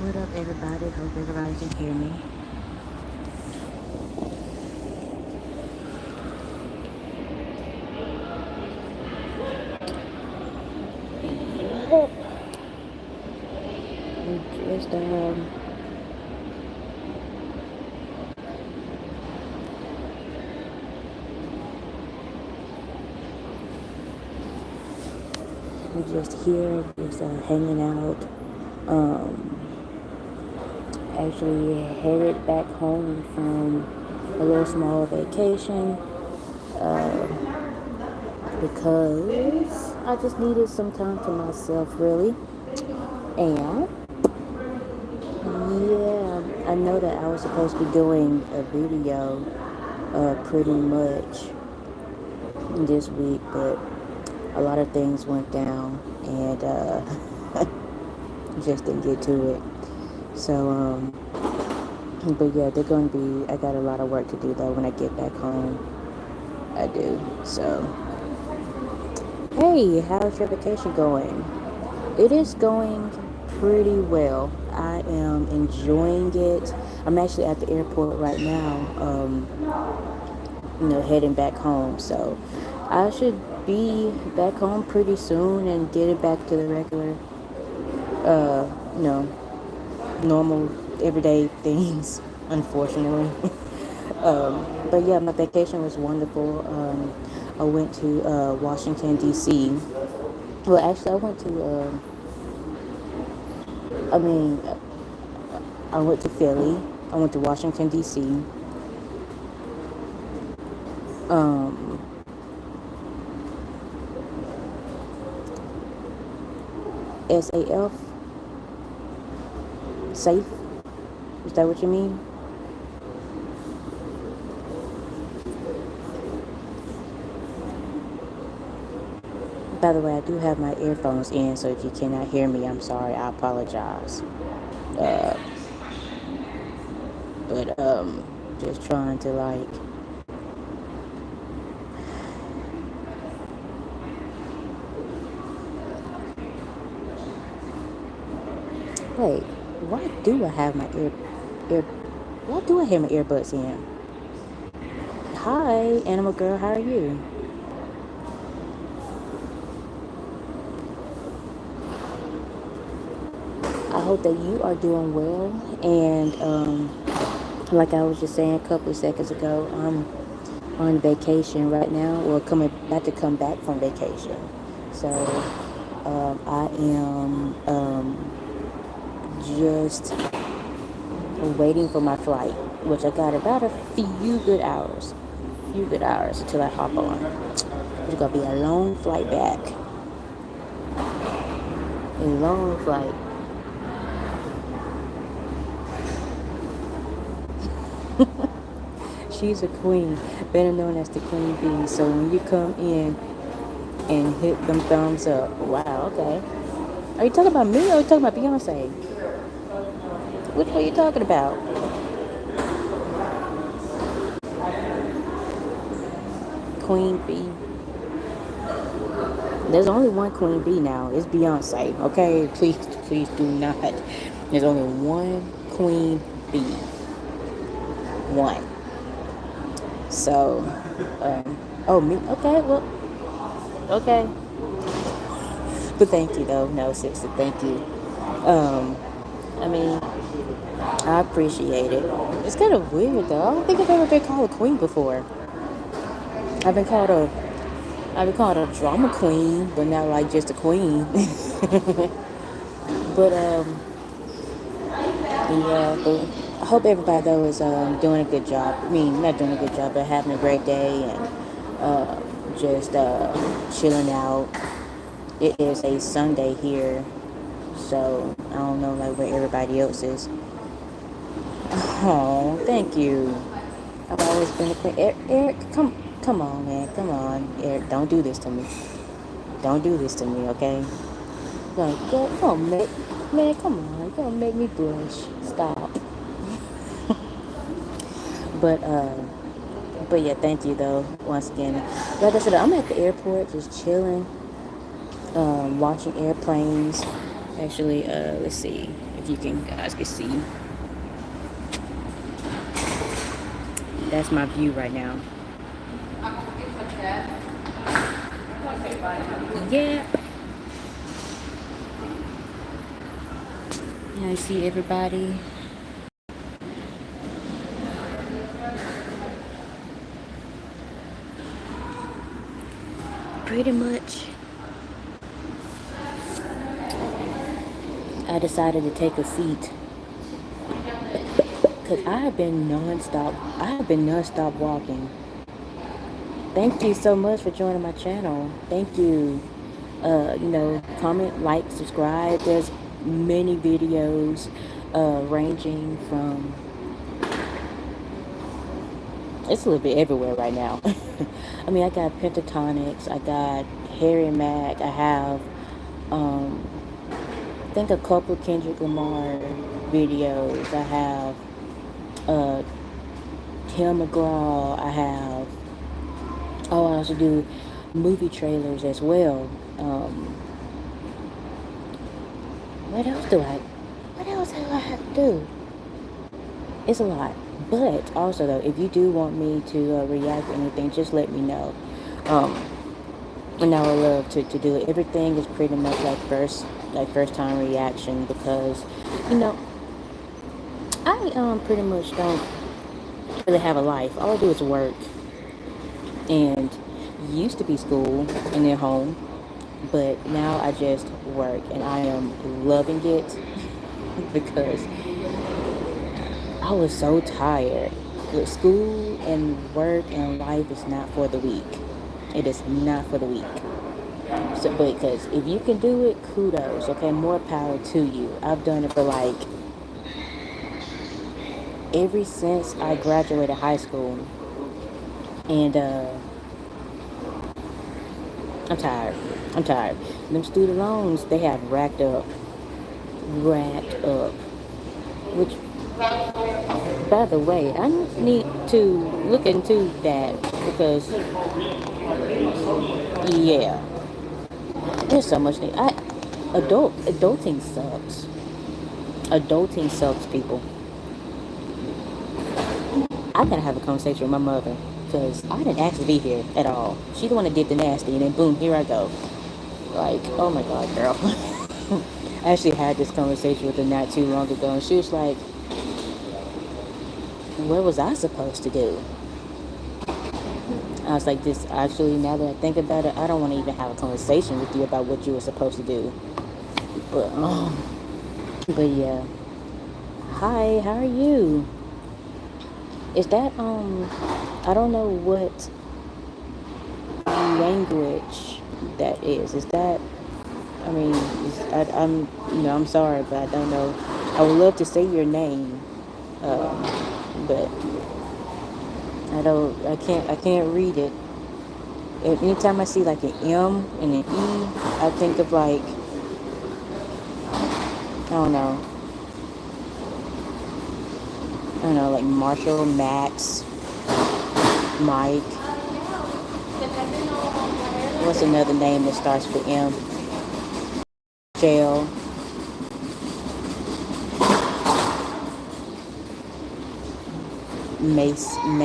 What up, everybody? Hope everybody can hear me. Just we just here, just hanging out. Um, Actually headed back home from a little small vacation. Uh, because I just needed some time to myself, really. And yeah, I know that I was supposed to be doing a video pretty much this week, but a lot of things went down and just didn't get to it. So, but yeah, they're going to be, I got a lot of work to do though when I get back home. I do. So, hey, how's your vacation going? It is going pretty well. I am enjoying it. I'm actually at the airport right now, heading back home. So I should be back home pretty soon and get it back to the regular, uh, you know, normal everyday things, unfortunately. But yeah, my vacation was wonderful. I went to Washington, D.C. Well, actually, I mean, I went to Philly. I went to Washington, D.C. Um, SAF, safe? Is that what you mean? By the way, I do have my earphones in, so if you cannot hear me, I'm sorry. I apologize. Uh, but just trying to wait. Why do I have my ear? Why do I have my earbuds in? Hi, animal girl. How are you? I hope that you are doing well. And like I was just saying a couple of seconds ago, I'm on vacation right now, or about to come back from vacation. So I am just waiting for my flight, which I got about a few good hours. Few good hours until I hop on. It's gonna be a long flight back. A long flight. She's a queen, better known as the queen bee. So when you come in and hit them thumbs up, wow, okay. Are you talking about me or are you talking about Beyonce? Which one are you talking about? Queen bee. There's only one queen bee now. It's Beyonce. Okay, please do not. There's only one queen bee. One. So, oh me. Okay, well, okay. But thank you though. No, sister, thank you. I mean, I appreciate it. It's kind of weird though. I don't think I've ever been called a queen before. I've been called a I've been called a drama queen, but not like just a queen. But yeah. But I hope everybody though is doing a good job. I mean, not doing a good job, but having a great day and just chilling out. It is a Sunday here, so I don't know like where everybody else is. Oh, thank you. I've always been a queen. Eric, come on, man, come on, Eric. Don't do this to me. Don't do this to me, okay? Don't make, man, come on. You're gonna make me blush. Stop. But yeah, thank you though. Once again, like I said, I'm at the airport just chilling, watching airplanes. Actually, let's see if you guys can see. That's my view right now. Yeah. Yeah, I see everybody. Pretty much. I decided to take a seat because I have been nonstop walking. Thank you so much for joining my channel. Thank you. Comment, like, subscribe. There's many videos ranging from, it's a little bit everywhere right now. I mean, I got Pentatonics, I got Harry Mack, I have I think a couple Kendrick Lamar videos, I have Tim McGraw, I have, I also do movie trailers as well. What else do I have to do? It's a lot. But also though, if you do want me to react to anything, just let me know. And I would love to do it. Everything is pretty much like first time reaction because, I pretty much don't really have a life. All I do is work. And used to be school and then home. But now I just work and I am loving it because I was so tired. With school and work and life is not for the weak. It is not for the weak. So, because if you can do it, kudos. Okay, more power to you. I've done it for like ever since I graduated high school, and I'm tired. I'm tired. Them student loans they have racked up. Which, by the way, I need to look into that because, yeah, there's so much. Adulting sucks. Adulting sucks, people. I gotta have a conversation with my mother because I didn't ask to be here at all. She the one that did the nasty, and then boom, here I go. Like, oh my god, girl. I actually had this conversation with her not too long ago, and she was like, what was I supposed to do? I was like, this actually, now that I think about it, I don't want to even have a conversation with you about what you were supposed to do. But yeah. Hi, how are you? Is that, I don't know what language that is. Is that, I mean, I'm sorry, but I don't know. I would love to say your name, but I can't read it. Anytime I see like an M and an E, I think of like, I don't know, like Marshall, Max, Mike. What's another name that starts with M? Jail. Mason.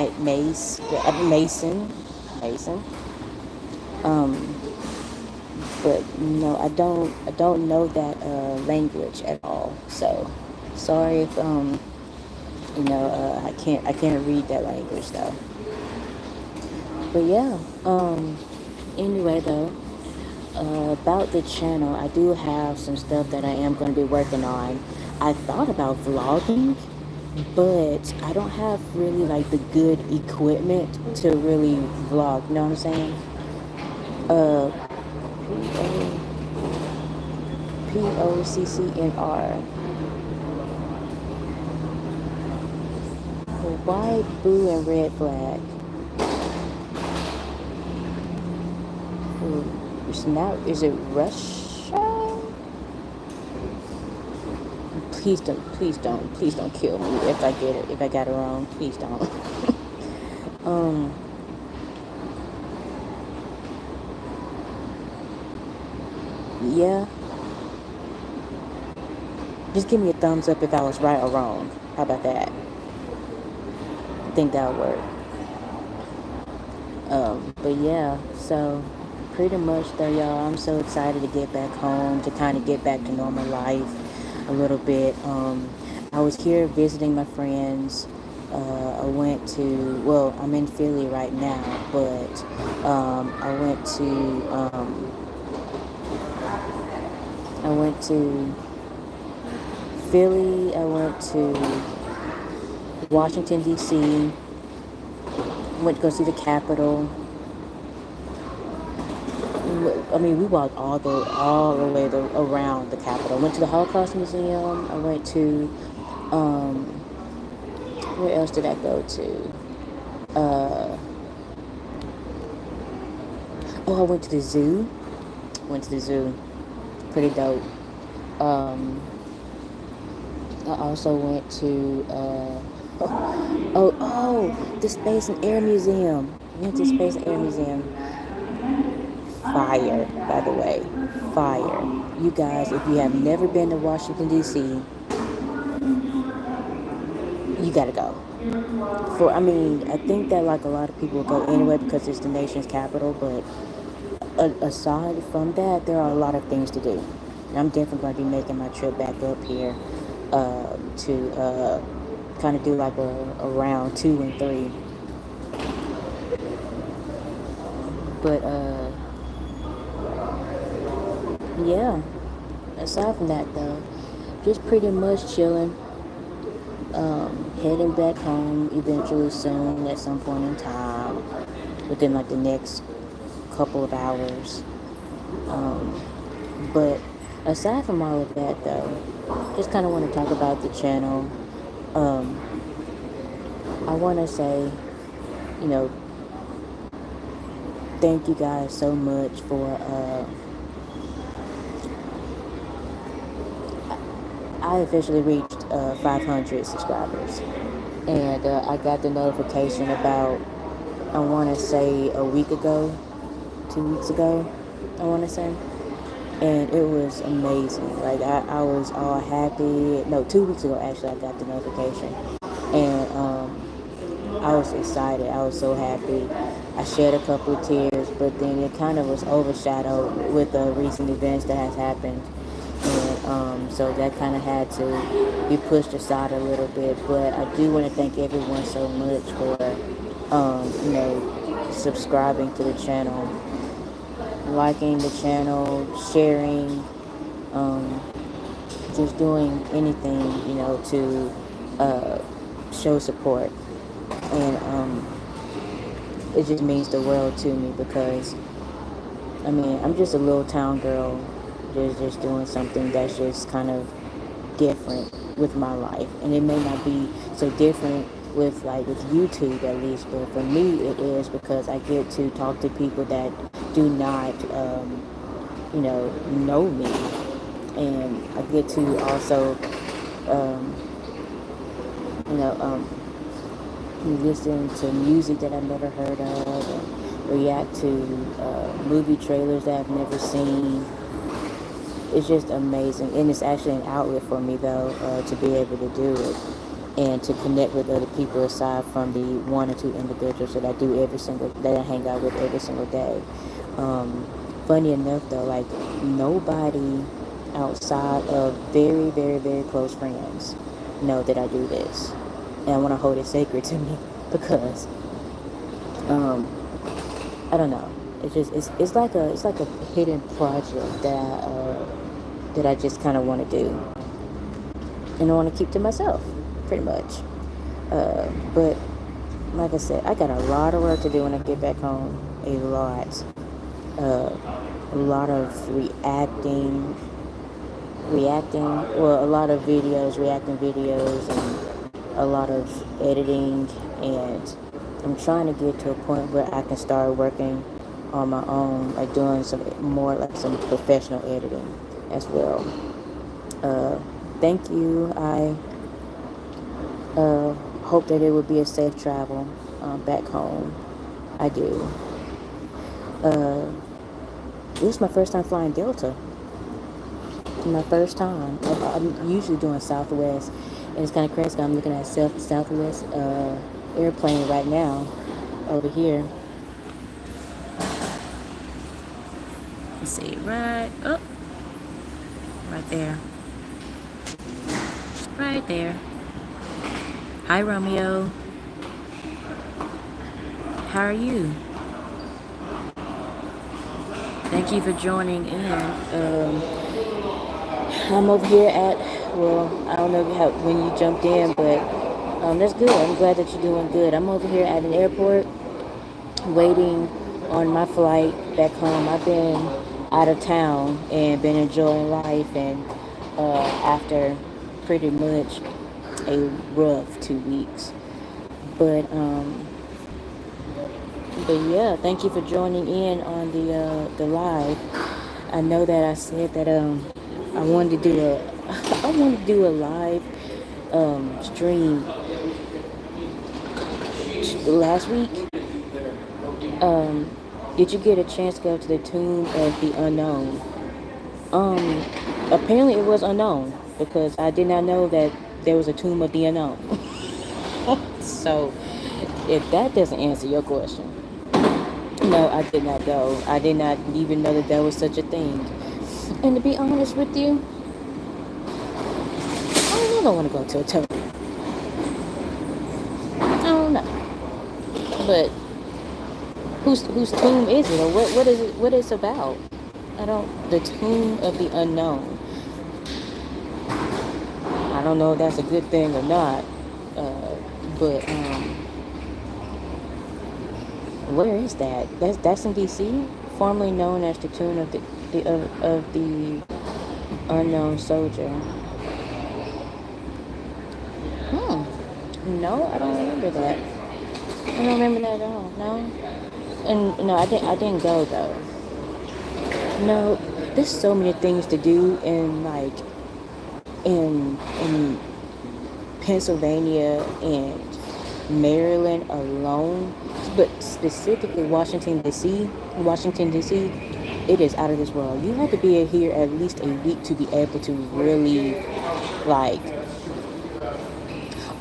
But no, I don't know that language at all. So sorry if I can't read that language though. But yeah, anyway though, about the channel, I do have some stuff that I am going to be working on. I thought about vlogging, but I don't have really like the good equipment to really vlog, you know what I'm saying? POCCNR. White, blue, and red flag. It's not, is it Russia? Please don't kill me if I get it, if I got it wrong. Please don't. Yeah. Just give me a thumbs up if I was right or wrong. How about that? I think that would work. But yeah, so pretty much though, y'all, I'm so excited to get back home, to kind of get back to normal life a little bit. I was here visiting my friends. I went to, well, I'm in Philly right now, but I went to Philly, I went to Washington, D.C., went to go see the Capitol. I mean, we walked all the way around the Capitol. Went to the Holocaust Museum. I went to, um, where else did I go to? Uh, I went to the zoo. Went to the zoo. Pretty dope. Um, I also went to, the Space and Air Museum. Went to Space and Air Museum. Fire, by the way. Fire. You guys, if you have never been to Washington, D.C., you gotta go. I think that like a lot of people go anyway because it's the nation's capital, but aside from that, there are a lot of things to do. And I'm definitely going to be making my trip back up here to kind of do like a round 2 and 3. But yeah, aside from that though, just pretty much chilling. Heading back home eventually soon at some point in time, within like the next couple of hours. But aside from all of that though, just kind of want to talk about the channel. I want to say, you know, thank you guys so much for, I officially reached 500 subscribers. And I got the notification about, I want to say a week ago, 2 weeks ago, I want to say. And it was amazing. Like, I was all happy. No, 2 weeks ago, actually, I got the notification. And I was excited. I was so happy. I shed a couple of tears, but then it kind of was overshadowed with the recent events that has happened. And so that kind of had to be pushed aside a little bit. But I do want to thank everyone so much for, subscribing to the channel, liking the channel, sharing, just doing anything, to show support. And it just means the world to me because, I'm just a little town girl, just doing something that's just kind of different with my life. And it may not be so different with YouTube at least, but for me it is because I get to talk to people that do not, know me. And I get to also, listen to music that I've never heard of, and react to movie trailers that I've never seen. It's just amazing, and it's actually an outlet for me though, to be able to do it and to connect with other people aside from the 1 or 2 individuals that I hang out with every single day. Funny enough though, like nobody outside of very, very, very close friends know that I do this. And I want to hold it sacred to me because, I don't know. It's like a hidden project that I just kind of want to do, and I want to keep to myself, pretty much. But like I said, I got a lot of work to do when I get back home. A lot of reacting. Well, a lot of reacting videos, and a lot of editing, and I'm trying to get to a point where I can start working on my own, like doing some professional editing as well. Thank you. I hope that it would be a safe travel back home. I do. This is my first time flying Delta. My first time. I'm usually doing Southwest, and it's kind of crazy. I'm looking at Southwest airplane right now over here. Let's see, right up, right there, right there. Hi, Romeo. How are you? Thank you for joining in. I'm over here at, well, I don't know when you jumped in, but that's good. I'm glad that you're doing good. I'm over here at an airport waiting on my flight back home. I've been out of town and been enjoying life, and after pretty much a rough 2 weeks. But yeah, thank you for joining in on the live. I know that I said that I wanted to do a I wanted to do a live stream last week. Did you get a chance to go to the Tomb of the Unknown? Um, Apparently it was unknown because I did not know that there was a Tomb of the Unknown. So, if that doesn't answer your question, no, I did not go. I did not even know that there was such a thing. And to be honest with you, I don't want to go to a tomb. I don't know, but whose tomb is it, or what is it? What it's about? I don't. The Tomb of the Unknown. I don't know if that's a good thing or not. But where is that? That's in D.C., formerly known as the Tomb of the Unknown Soldier. No, I don't remember that. I don't remember that at all. No, and no, I didn't go though. No, there's so many things to do in like in Pennsylvania and Maryland alone, but specifically Washington D.C. It is out of this world. You have to be here at least a week to be able to really like.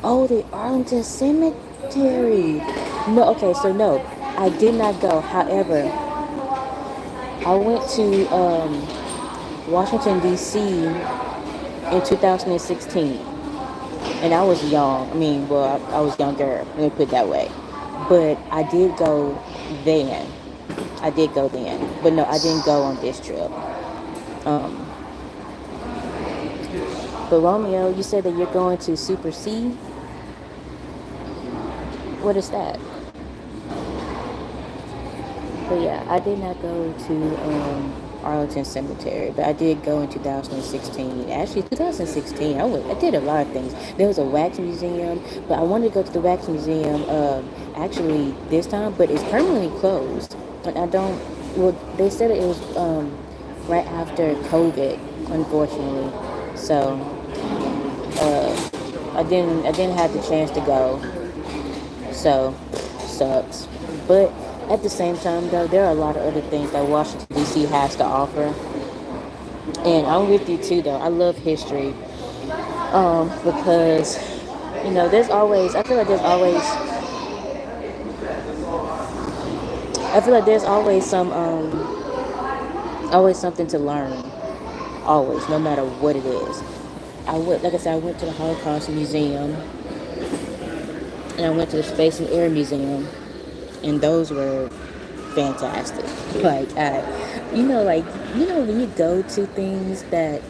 Oh, the Arlington Cemetery. No, okay, so no, I did not go. However, I went to Washington D.C. in 2016, and I was young. I mean, well, I was younger. Let me put it that way. But I did go then. I did go then, but no, I didn't go on this trip. Um, but Romeo, you said that you're going to Super C. What is that? But yeah, I did not go to Arlington Cemetery, but I did go in 2016. Actually, 2016, I did a lot of things. There was a wax museum, but I wanted to go to the wax museum actually this time, but it's permanently closed. And I don't. Well, they said it was right after COVID, unfortunately. So I didn't have the chance to go. So sucks. But at the same time, though, there are a lot of other things that Washington D.C. has to offer, and I'm with you too. Though I love history, because there's always. I feel like there's always always something to learn. Always, no matter what it is. Like I said, I went to the Holocaust Museum, and I went to the Space and Air Museum, and those were fantastic. Like, when you go to things that,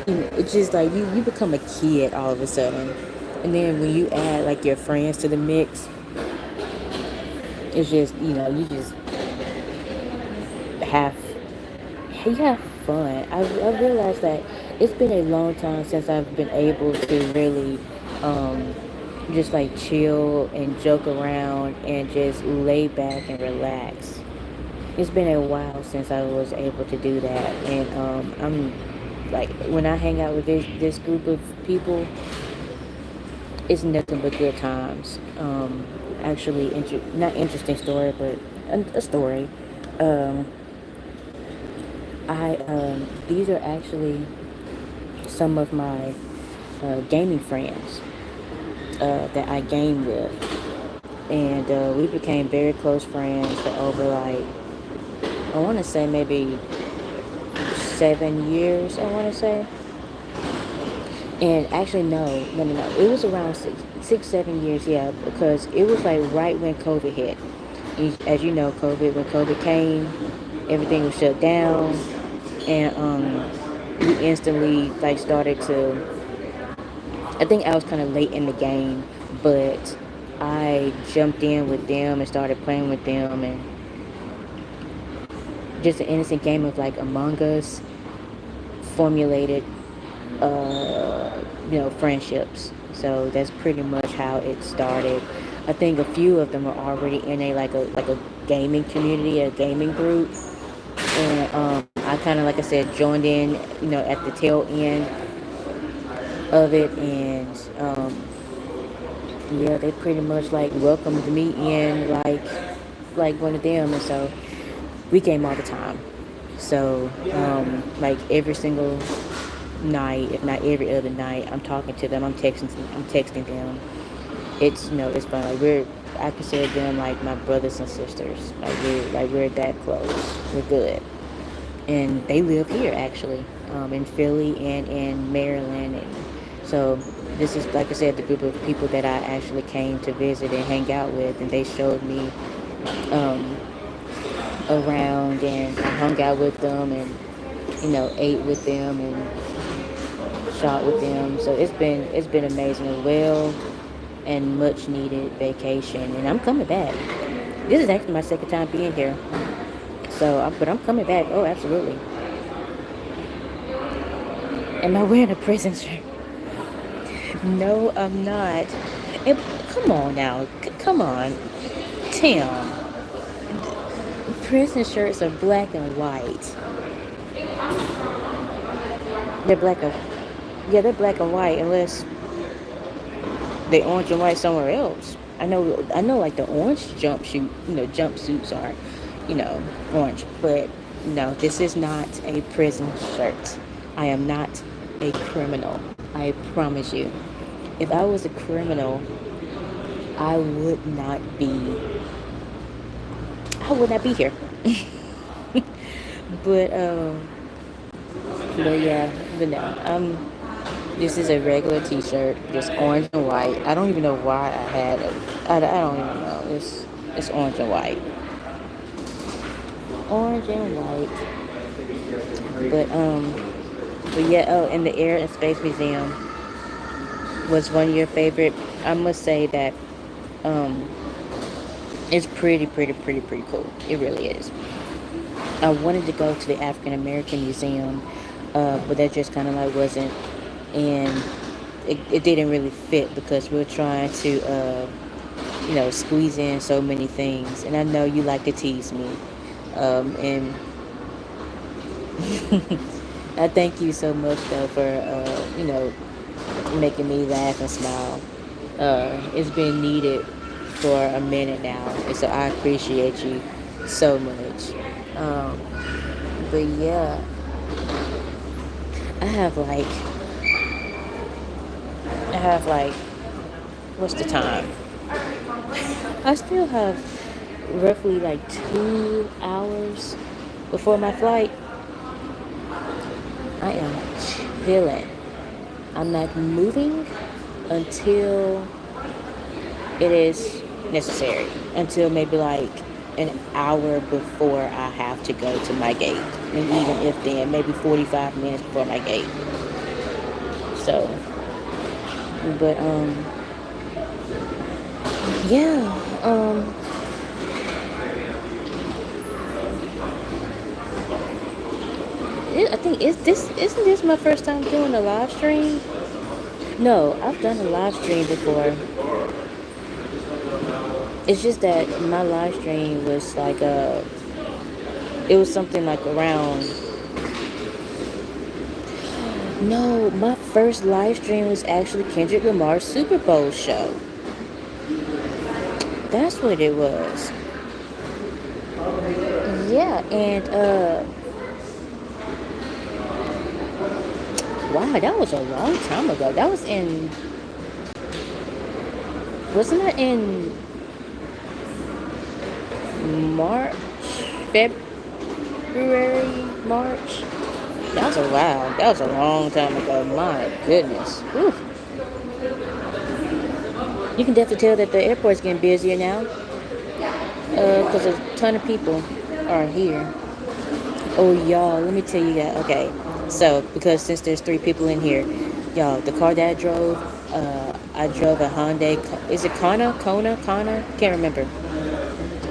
it's just like you become a kid all of a sudden, and then when you add like your friends to the mix, it's just you just have you have fun. I realized that it's been a long time since I've been able to really just like chill and joke around and just lay back and relax. It's been a while since I was able to do that, and I'm like, when I hang out with this group of people, it's nothing but good times. Actually, not interesting story, but a story. Um, These are actually some of my gaming friends that I game with, and we became very close friends for over like I want to say maybe 7 years. I want to say, and actually no. It was around 7 years, yeah, because it was like right when COVID hit. As you know, when COVID came, everything was shut down, and we instantly like started to. I think I was kind of late in the game, but I jumped in with them and started playing with them, and just an innocent game of like Among Us formulated, friendships. So that's pretty much how it started. I think a few of them are already in a gaming community, a gaming group, and I kind of like I said joined in, at the tail end of it, and yeah, they pretty much like welcomed me in like one of them, and so we game all the time. So like every single night, if not every other night, I'm talking to them. I'm texting them. It's fun. Like I consider them like my brothers and sisters. We're that close. We're good, and they live here actually, in Philly and in Maryland, and so this is like I said the group of people that I actually came to visit and hang out with, and they showed me um, around, and I hung out with them, and ate with them and shot with them. So it's been amazing, a well and much needed vacation, and I'm coming back. This is actually my second time being here, but I'm coming back. Oh, absolutely. Am I wearing a prison shirt? No, I'm not. And come on now, come on, Tim. Prison shirts are black and white. They're black and yeah, they're black and white unless they orange and white somewhere else. I know, like the orange jumpsuits are, orange, but no, this is not a prison shirt. I am not a criminal. I promise you. If I was a criminal, I would not be. I would not be here. but um, but yeah, but no. This is a regular T-shirt, just orange and white. I don't even know why I had it. I don't even know. It's orange and white. Orange and white. But yeah. Oh, and the Air and Space Museum was one of your favorite. I must say that um, it's pretty cool. It really is. I wanted to go to the African American Museum, but that just kind of like wasn't, and it didn't really fit because we are trying to, squeeze in so many things. And I know you like to tease me, and I thank you so much though for, making me laugh and smile. It's been needed for a minute now, and so I appreciate you so much. Um, but yeah, I have like, what's the time? I still have roughly like 2 hours before my flight. I am chilling. I'm not moving until it is necessary, until maybe like an hour before I have to go to my gate. And even if then, maybe 45 minutes before my gate. So, but yeah, I think isn't this my first time doing a live stream? No, I've done a live stream before. It's just that my live stream was like it was something like around. No, my first live stream was actually Kendrick Lamar's Super Bowl show. That's what it was. Yeah, and Wow, that was a long time ago. That was in, wasn't that in March, February, March? That was a wow. That was a long time ago. My goodness. Whew. You can definitely tell that the airport's getting busier now, because a ton of people are here. Oh, y'all, let me tell you that. Okay, so because since there's three people in here, y'all, the car that I drove a Hyundai. Is it Kona? Can't remember.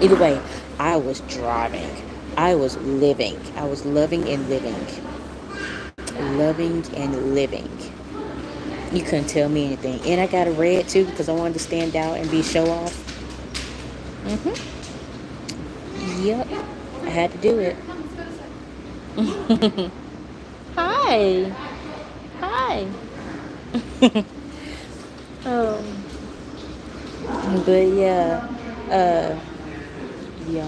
Either way, I was driving. I was living. I was loving and living. Loving and living. You couldn't tell me anything. And I got a red too because I wanted to stand out and be show off. Yep. I had to do it. Hi. Hi. um, but yeah. Uh, Yeah,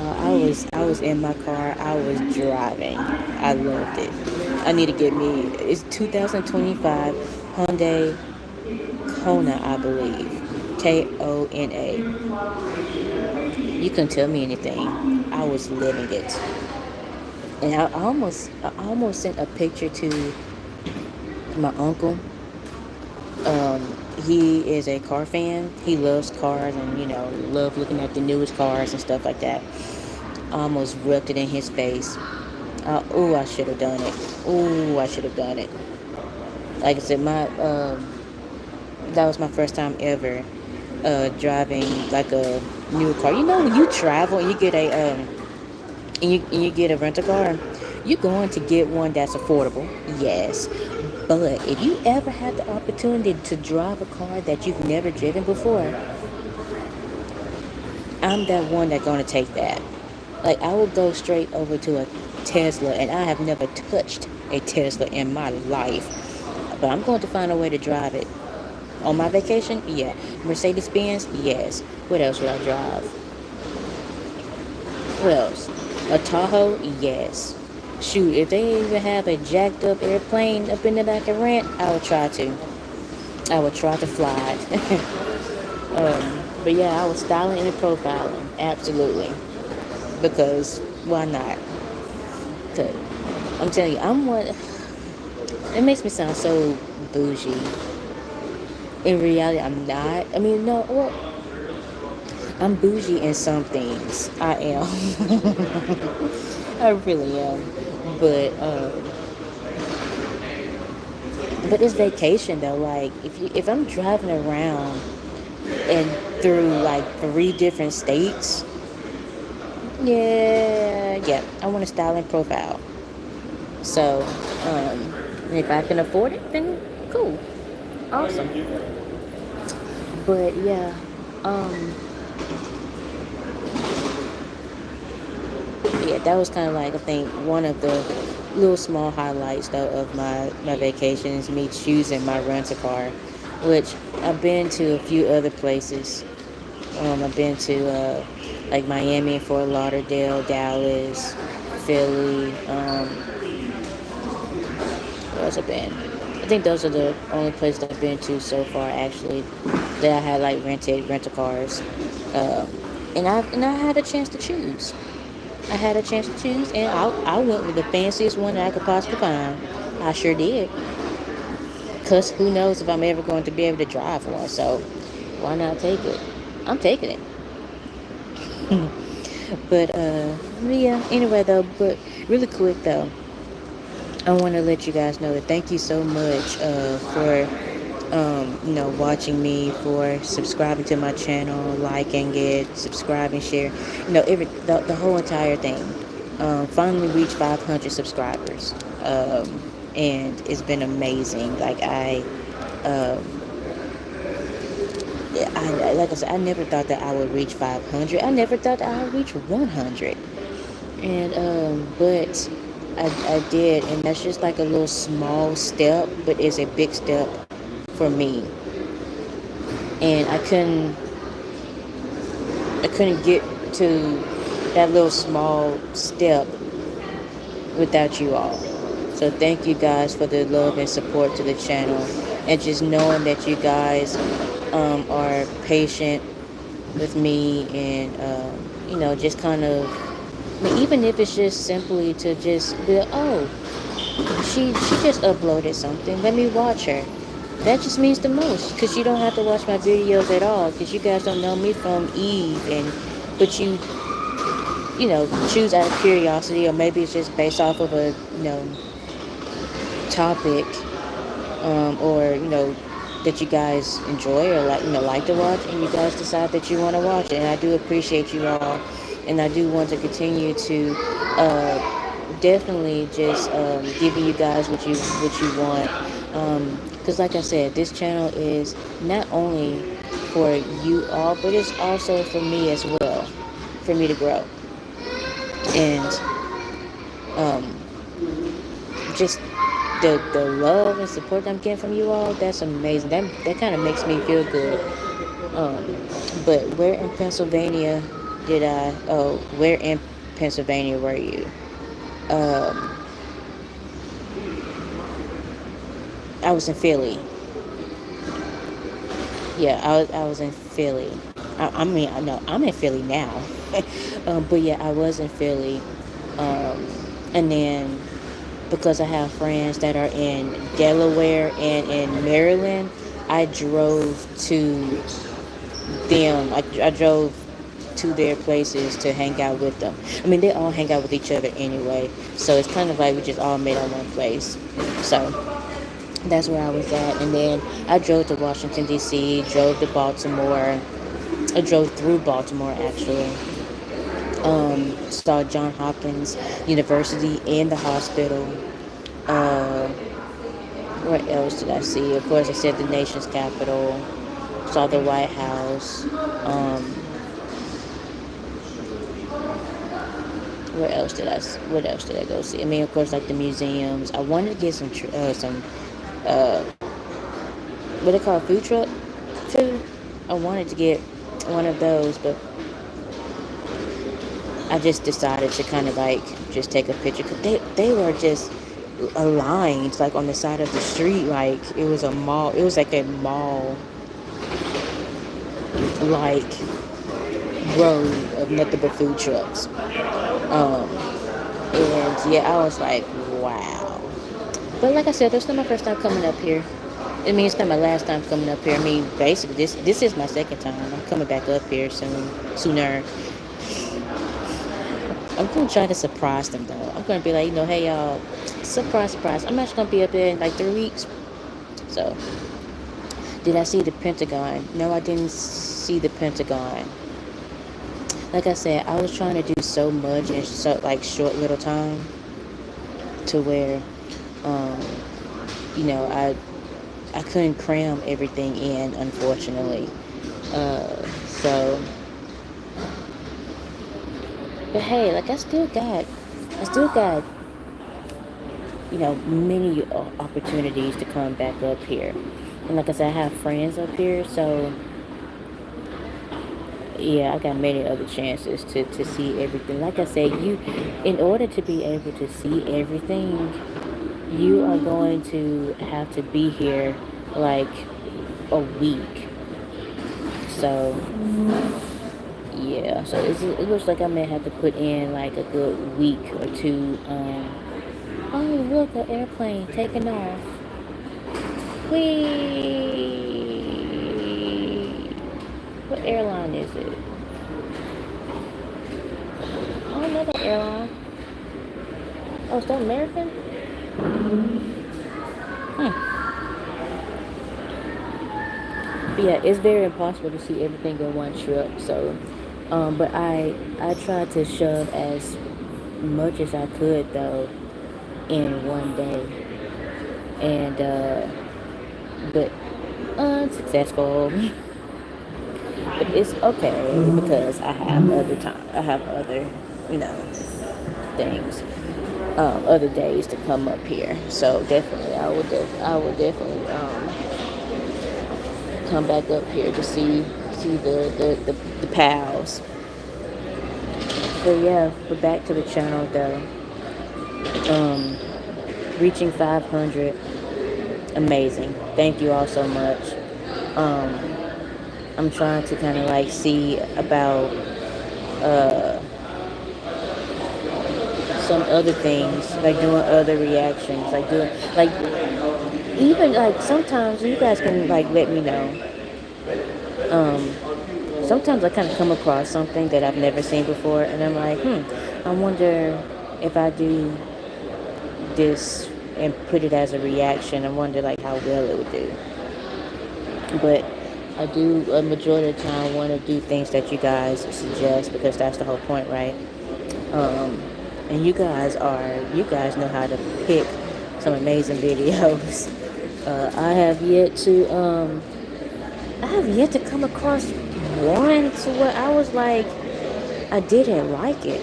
I was in my car. I was driving. I loved it. I need to get me. It's 2025 Hyundai Kona, I believe. Kona. You couldn't tell me anything. I was living it, and I almost sent a picture to my uncle. He is a car fan. He loves cars and love looking at the newest cars and stuff like that. I almost rubbed it in his face. Oh, I should have done it. Oh, I should have done it. Like I said, my that was my first time ever driving like a new car. You know, when you travel and you get and you get a rental car, you're going to get one that's affordable. Yes, but if you ever had the opportunity to drive a car that you've never driven before, I'm that one that's going to take that. Like, I would go straight over to a Tesla, and I have never touched a Tesla in my life. But I'm going to find a way to drive it. On my vacation, yeah. Mercedes Benz, yes. What else would I drive? What else? A Tahoe, yes. Shoot, if they even have a jacked up airplane up in there that I can rent, I would try to. I would try to fly it. But yeah, I was styling and profiling, absolutely. Because why not? 'Cause I'm telling you, I'm one. It makes me sound so bougie. In reality, I'm not. I mean, no. Well, I'm bougie in some things. I am. I really am. But but it's vacation though. Like if I'm driving around and through like 3 different states, yeah, I want to style and profile. So if I can afford it, then cool, awesome. But yeah, um, yeah, that was kind of like I think one of the little small highlights though of my vacation is me choosing my rental car, which I've been to a few other places. I've been to like Miami, Fort Lauderdale, Dallas, Philly. Where else I've been? I think those are the only places I've been to so far actually that I had like rental cars. Uh, and I had a chance to choose. I had a chance to choose, and I went with the fanciest one that I could possibly find. I sure did. Cause who knows if I'm ever going to be able to drive one? So why not take it? I'm taking it. But yeah. Anyway, though, but really quick though, I want to let you guys know that thank you so much for watching me, for subscribing to my channel, liking it, subscribing, share, the whole entire thing. Finally reached 500 subscribers, and it's been amazing. Like um, like I said, I never thought that I would reach 500. I never thought that I would reach 100. And but I did, and that's just like a little small step, but it's a big step for me. And I couldn't get to that little small step without you all. So thank you guys for the love and support to the channel, and just knowing that you guys are patient with me, and just kind of, I mean, even if it's just simply to just be like, oh, she just uploaded something, let me watch her. That just means the most, because you don't have to watch my videos at all, because you guys don't know me from Eve, and but you choose out of curiosity, or maybe it's just based off of a topic, or that you guys enjoy, or like to watch, and you guys decide that you want to watch it. And I do appreciate you all, and I do want to continue to definitely just giving you guys what you want, because like I said, this channel is not only for you all, but it's also for me as well, for me to grow. And just the love and support that I'm getting from you all, that's amazing. That kind of makes me feel good. Um, but where in Pennsylvania did I? Oh, where in Pennsylvania were you? Um, I was in Philly. Yeah, I was in Philly. I mean, I know I'm in Philly now, but yeah, I was in Philly, um, and then because I have friends that are in Delaware and in Maryland, I drove to them. I drove to their places to hang out with them. I mean, they all hang out with each other anyway, so it's kind of like we just all met on one place. So that's where I was at, and then I drove to Washington D.C., drove to Baltimore. I drove through Baltimore actually. Saw John Hopkins University and the hospital. Uh, what else did I see? Of course, I said the nation's capital. Saw the White House. Where else did I? What else did I go see? I mean, of course, like the museums. I wanted to get some uh, what they call a food truck too. I wanted to get one of those, but I just decided to kind of like just take a picture, because they were just aligned like on the side of the street, like it was a mall. It was like a mall like road of nothing but food trucks. Um, and yeah, I was like, wow. But like I said, this is not my first time coming up here. I mean, it's not my last time coming up here. I mean, basically, this is my second time. I'm coming back up here sooner. I'm gonna try to surprise them though. I'm gonna be like, hey y'all, surprise, surprise. I'm actually gonna be up there in like 3 weeks. So, did I see the Pentagon? No, I didn't see the Pentagon. Like I said, I was trying to do so much in so like short little time, to where, um, I couldn't cram everything in, unfortunately. So, but hey, like I still got many opportunities to come back up here. And like I said, I have friends up here, so yeah, I got many other chances to see everything. Like I said, in order to be able to see everything, you are going to have to be here like a week. So yeah, so it looks like I may have to put in like a good week or two. Oh, look, an airplane taking off. Whee! What airline is it? Oh, another airline. Oh, is that American? But yeah, it's very impossible to see everything in one trip. So, but I tried to shove as much as I could though in one day, and but unsuccessful. But it's okay, because I have other time. I have other, things, other days to come up here. So definitely, I will definitely come back up here to see the pals. But yeah, but back to the channel though. Um, reaching 500. Amazing. Thank you all so much. Um, I'm trying to kind of like see about uh, some other things, like doing other reactions, like doing like even like sometimes you guys can like let me know. Um, Sometimes I kind of come across something that I've never seen before, and I'm like, I wonder if I do this and put it as a reaction. I wonder like how well it would do. But I do a majority of the time want to do things that you guys suggest because that's the whole point, right? Um, and you guys know how to pick some amazing videos. I have yet to come across one to where I was like, I didn't like it.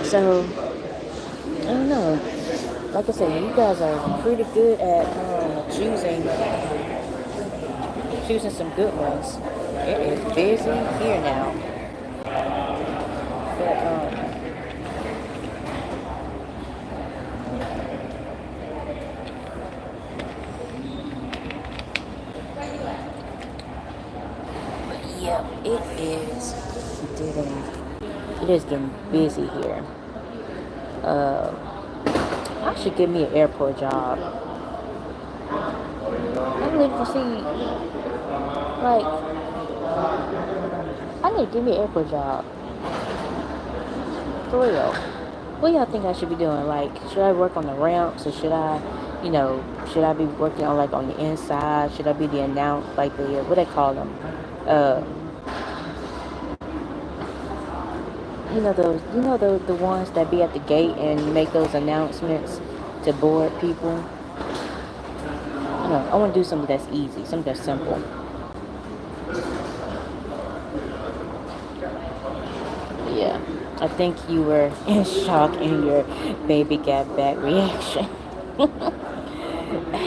So I don't know. Like I said, you guys are pretty good at choosing some good ones. It is busy here now. But yeah, it is getting busy here. Uh, I should give me an airport job. I'm looking to see, like, I need to give me an airport job. For real. What do y'all think I should be doing? Like, should I work on the ramps or should I be working on like on the inside? Should I be the like the, what they call them? Uh, the ones that be at the gate and make those announcements to board people. I want to do something that's easy, something that's simple. Yeah, I think you were in shock in your baby got back reaction.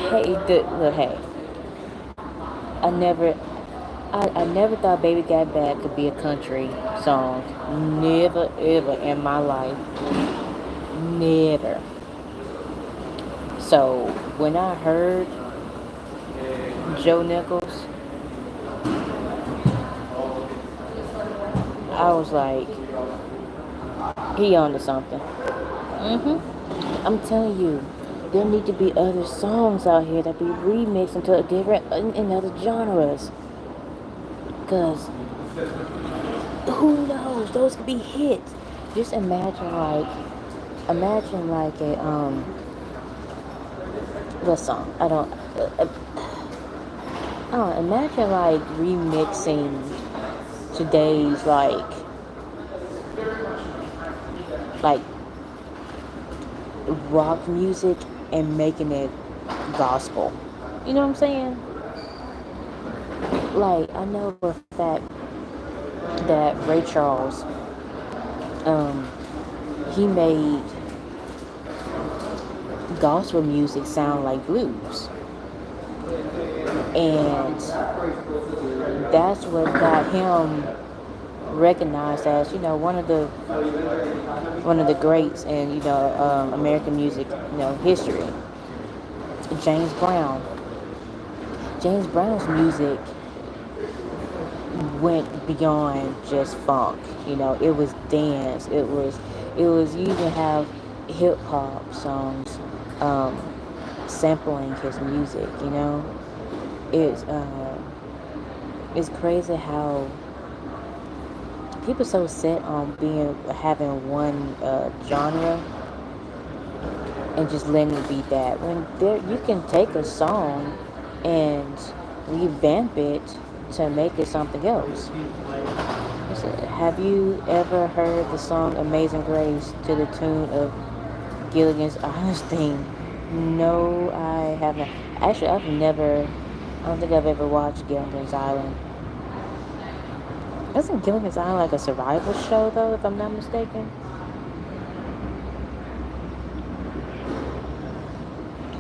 Hey, I never thought Baby Got Back could be a country song. Never, ever in my life. Never. So, when I heard Joe Nichols, I was like, he onto something. I'm telling you, there need to be other songs out here that be remixed into in other genres. Because who knows? Those could be hits. Just imagine like a what song? I don't imagine like remixing today's like rock music and making it gospel. You know what I'm saying? Like, I know for a fact that Ray Charles, he made gospel music sound like blues. And that's what got him recognized as, one of the greats in, American music, history. James Brown. James Brown's music went beyond just funk. It was dance. It was you even have hip hop songs sampling his music. It's crazy how people so set on having one genre and just letting it be that, when you can take a song and revamp it to make it something else. Have you ever heard the song Amazing Grace to the tune of Gilligan's Island theme? No, I haven't. Actually, I don't think I've ever watched Gilligan's Island. Isn't Gilligan's Island like a survival show, though, if I'm not mistaken?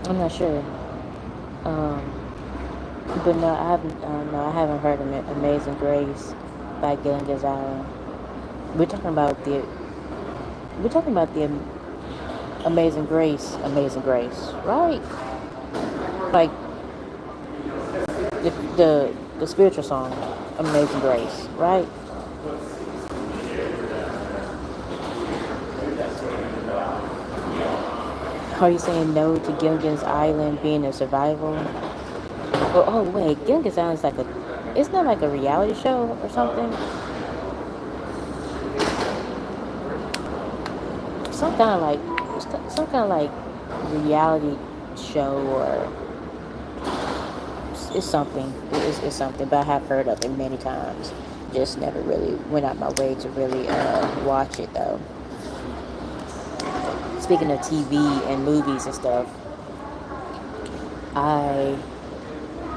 I'm not sure. But no, I haven't heard of Amazing Grace by Gilligan's Island. We're talking about the Amazing Grace, right? Like the spiritual song, Amazing Grace, right? Are you saying no to Gilligan's Island being a survival? Oh wait, Gilligan's Island is like a, it's not like a reality show or something. Some kind of like, some kind of like reality show or it's something. It's something, but I have heard of it many times. Just never really went out my way to really watch it though. Speaking of TV and movies and stuff, I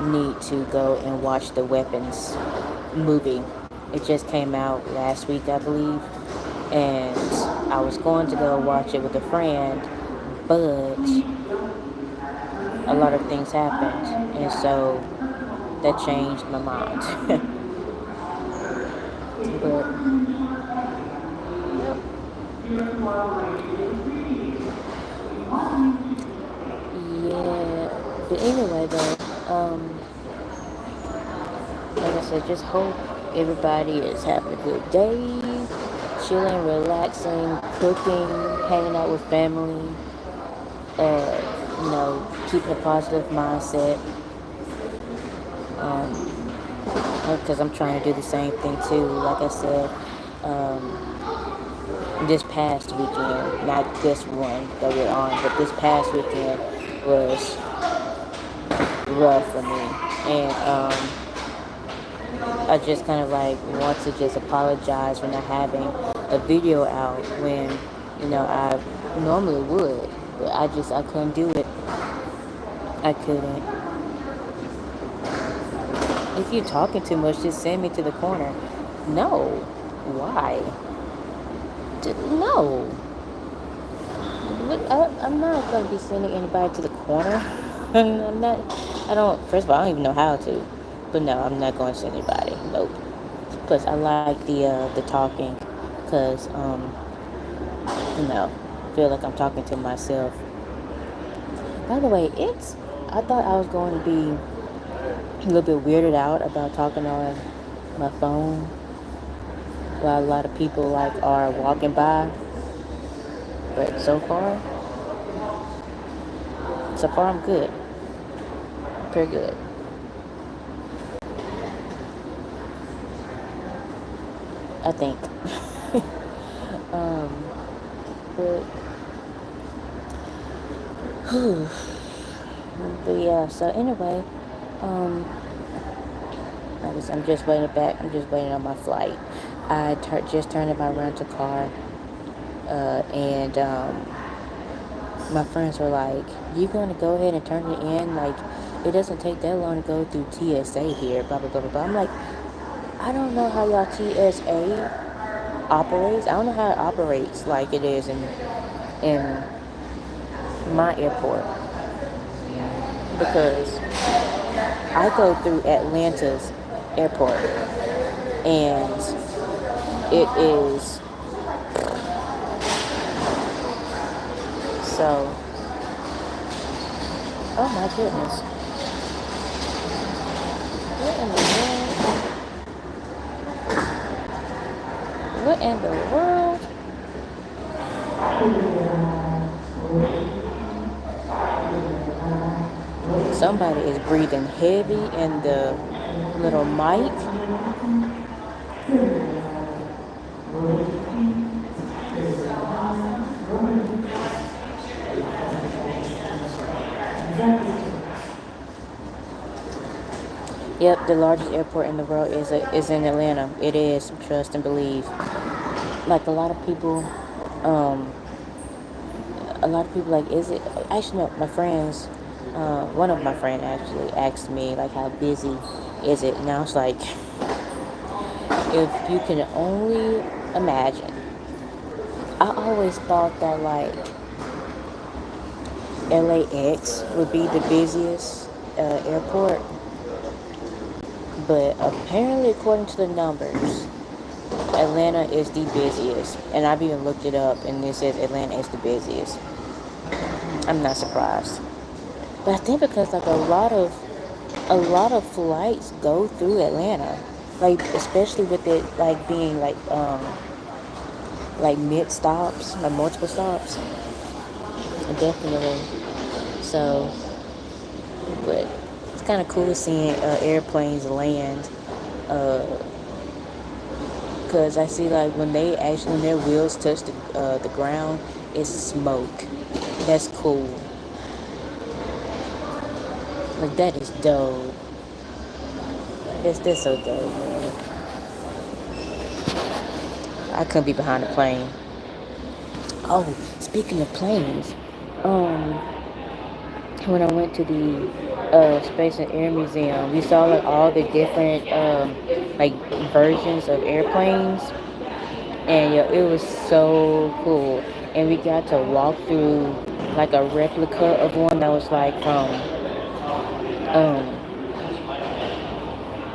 need to go and watch the Weapons movie. It just came out last week, I believe, and I was going to go watch it with a friend, but a lot of things happened, and so that changed my mind. But yeah, but anyway though, like I said, just hope everybody is having a good day, chilling, relaxing, cooking, hanging out with family, keeping a positive mindset. Because I'm trying to do the same thing too. Like I said, this past weekend, not this one that we're on, but this past weekend was rough for me. And I just kind of like want to just apologize for not having a video out when, I normally would. But I couldn't do it. I couldn't. If you're talking too much, just send me to the corner. No. Why? No. I'm not going to be sending anybody to the corner. I'm not. I don't. First of all, I don't even know how to. But no, I'm not going to send anybody. Nope. Plus, I like the talking, cause feel like I'm talking to myself. By the way, I thought I was going to be a little bit weirded out about talking on my phone while a lot of people like are walking by. But so far I'm good. Pretty good. I think. But, but yeah. So anyway, I'm just waiting back. I'm just waiting on my flight. I just turned in my rental car, and my friends were like, "You gonna go ahead and turn it in? Like, it doesn't take that long to go through TSA here." Blah blah blah blah blah. I'm like, I don't know how y'all TSA operates. I don't know how it operates like it is in my airport, because I go through Atlanta's airport, and it is so. Oh my goodness! What in the world? What in the world? Somebody is breathing heavy in the little mic. Yep, the largest airport in the world is in Atlanta. It is, trust and believe. Like a lot of people like, is it? Actually, no. My friends, one of my friends actually asked me like, how busy is it? And I was like, if you can only imagine. I always thought that like LAX would be the busiest airport, but apparently, according to the numbers, Atlanta is the busiest. And I've even looked it up, and it says Atlanta is the busiest. I'm not surprised. But I think because like a lot of flights go through Atlanta, like especially with it like being like mid stops, like multiple stops, definitely. So, but it's kind of cool seeing airplanes land, uh, cause I see like when they actually when their wheels touch the ground, it's smoke. That's cool. Like that is dope. That's so dope, man. I couldn't be behind a plane. Oh, speaking of planes, um, when I went to the Space and Air Museum, we saw like all the different like versions of airplanes, and yeah, it was so cool. And we got to walk through like a replica of one that was like from um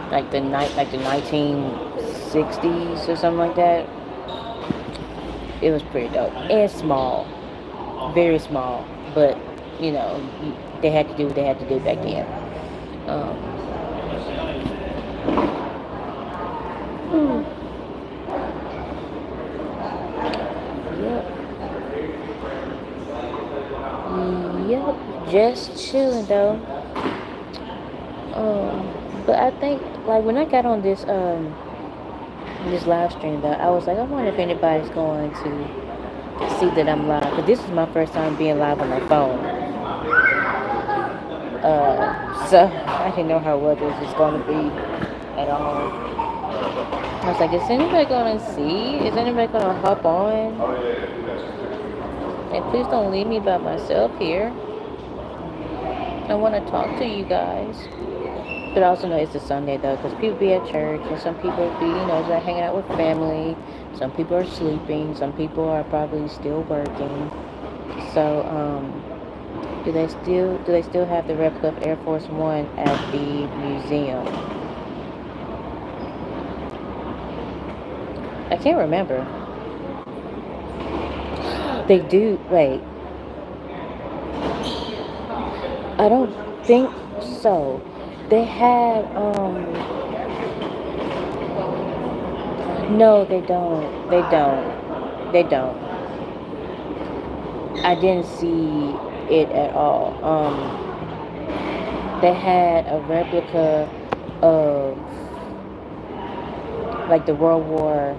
like the 1960s or something like that. It was pretty dope and small, very small, but you know they had to do what they had to do back then. Um, yep, yep, just chilling though. But I think like when I got on this live stream though, I was like, I wonder if anybody's going to see that I'm live. But this is my first time being live on my phone. So I didn't know how well this was going to be at all. I was like, is anybody going to see? Is anybody going to hop on? And please don't leave me by myself here. I want to talk to you guys. But I also know it's a Sunday though, because people be at church, and some people be, just hanging out with family. Some people are sleeping. Some people are probably still working. So, do they still have the replica of Air Force One at the museum? I can't remember. They do. Wait, I don't think so. They had No, they don't. They don't. They don't. I didn't see it at all. They had a replica of like the World War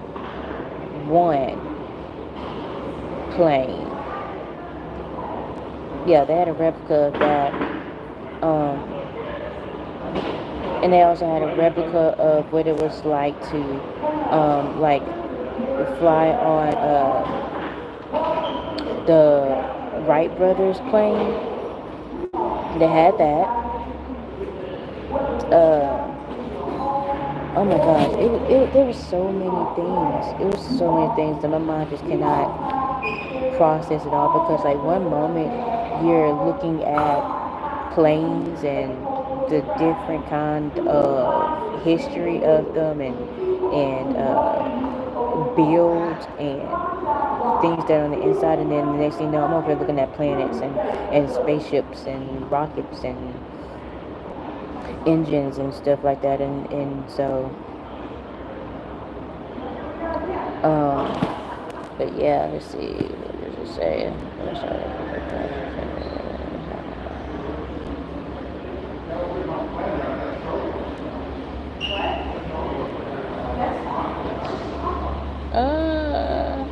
One plane. Yeah, they had a replica of that. And they also had a replica of what it was like to like fly on the Wright brothers plane. They had that. Oh my gosh, there were so many things. It was so many things that my mind just cannot process it all, because like one moment you're looking at planes and the different kind of history of them and builds and things that are on the inside, and then the next thing you know I'm over here looking at planets and spaceships and rockets and engines and stuff like that, and so um but yeah, let's see, what does it say? uh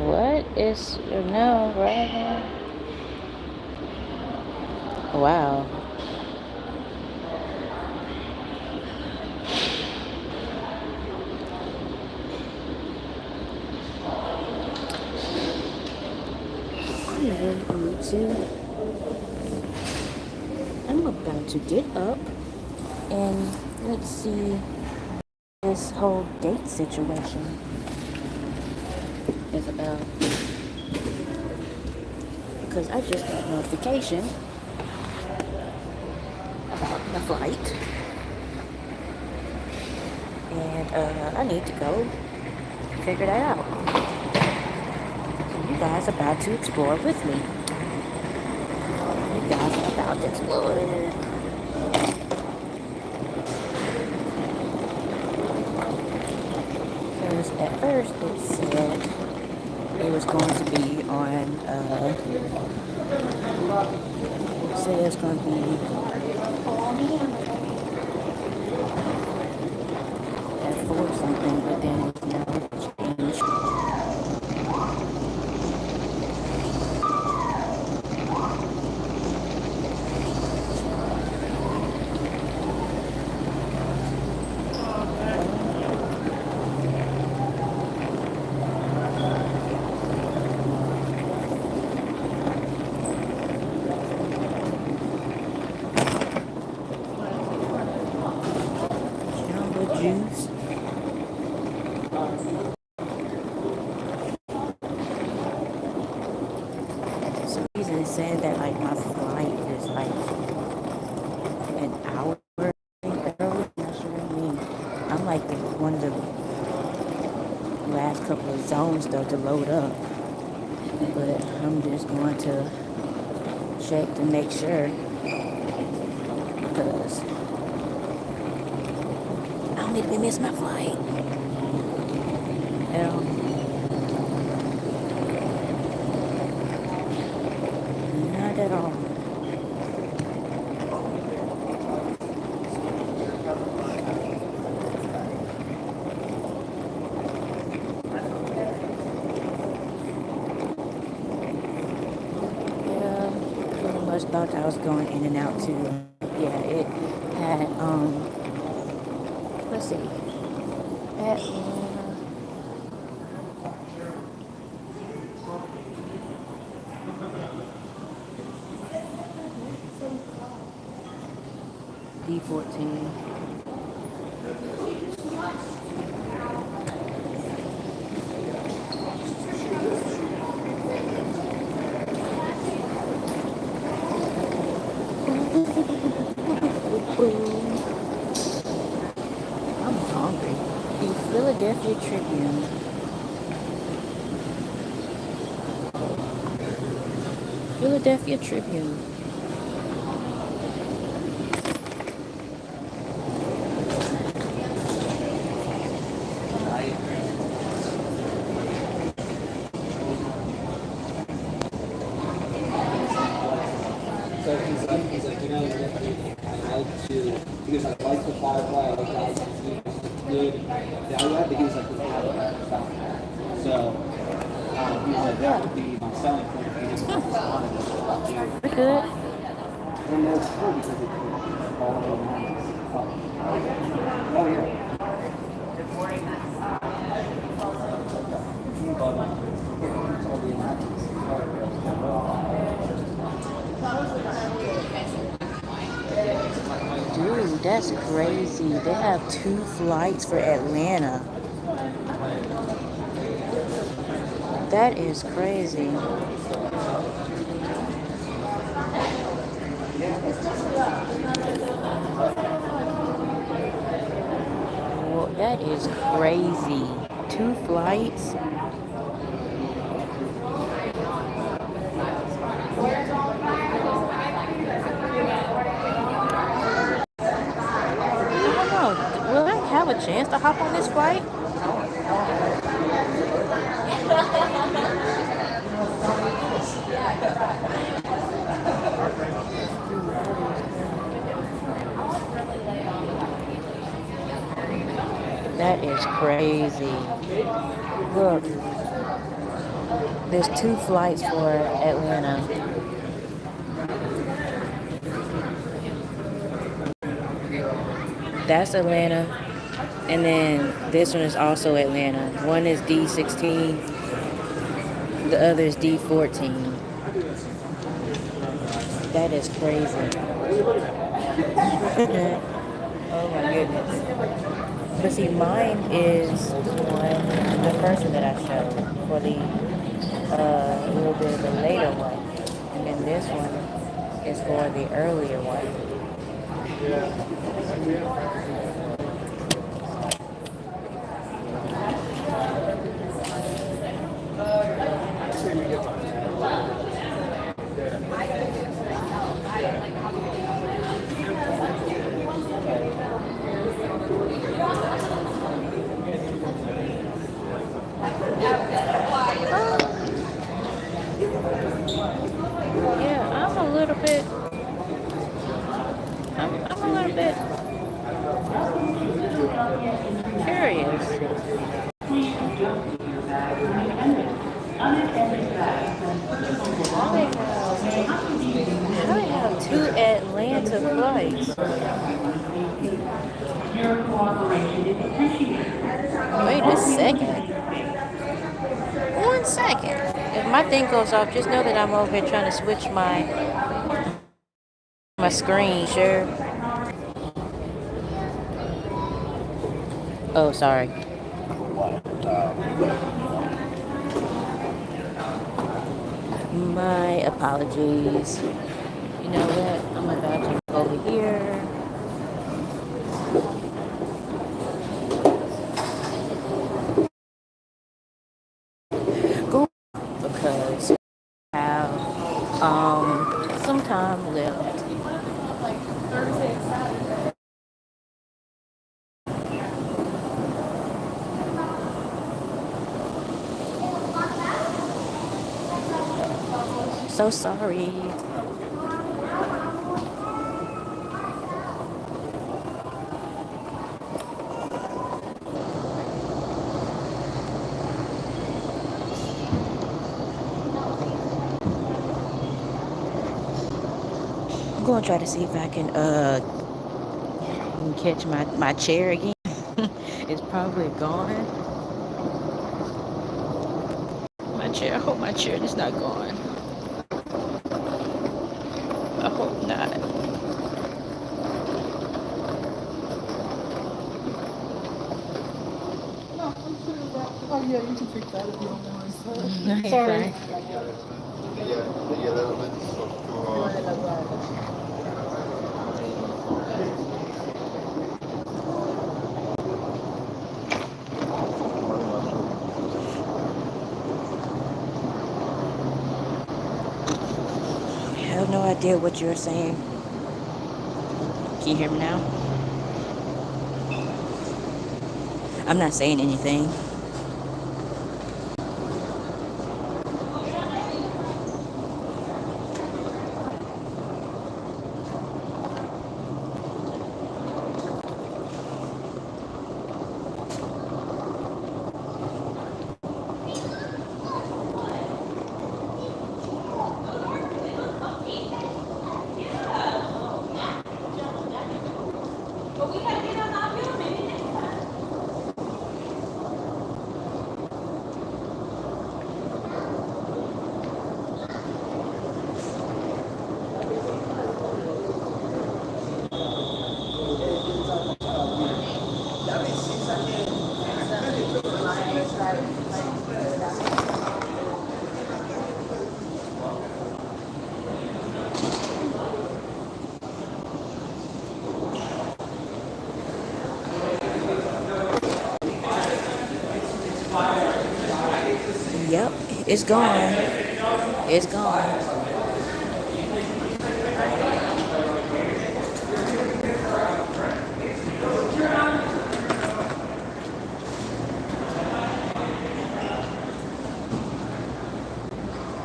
what is no right now? Wow. I'm about to get up and let's see this whole date situation is about, because I just got a notification about my flight and I need to go figure that out. So you guys about to explore with me. You guys are about to explore. Because at first it said it was going to be on, it said it's going to be at 4 something, but then it's now changed. Jamba juice. For some reason it said that like my flight is like an hour early. Not sure what I mean. I'm like one of the last couple of zones though to load up. But I'm just going to check to make sure because I don't need to miss my flight. Not at all. Yeah, pretty much thought I was going in and out too. Yeah, it had let's see. D14. I'm hungry. The Philadelphia Tribune. Philadelphia Tribune. So he's like, you know, I like to, because I like the Firefly, I like how it's good value add, but he was like, the Firefly stuff. So, he's like, that would be my selling point if he just wanted to do. We're good. And that's cool because it's all over oh, yeah. Dude, that's crazy. They have 2 flights for Atlanta. That is crazy. Well, that is crazy. 2 flights. Will I have a chance to hop on this flight? That is crazy. Look, there's 2 flights for Atlanta. That's Atlanta. And then this one is also Atlanta. One is D16. The other is D14. That is crazy. Oh my goodness. But see, mine is the first one that I showed for the little bit of the later one. And then this one is for the earlier one. little bit. I'm a little bit curious. How they have two Atlanta flights? Wait a second. 1 second. If my thing goes off, just know that I'm over here trying to switch my screen. Sure. Oh, sorry. My apologies. You know what? I'm about to go over here. Go because I have some time left. So sorry. I'm gonna try to see if I can catch my chair again. It's probably gone. My chair. I hope my chair is not gone. I hope not. Oh yeah, you can take that if you don't mind. Sorry. Sorry. I have no idea what you're saying. Can you hear me now? I'm not saying anything. Yep, it's gone. It's gone.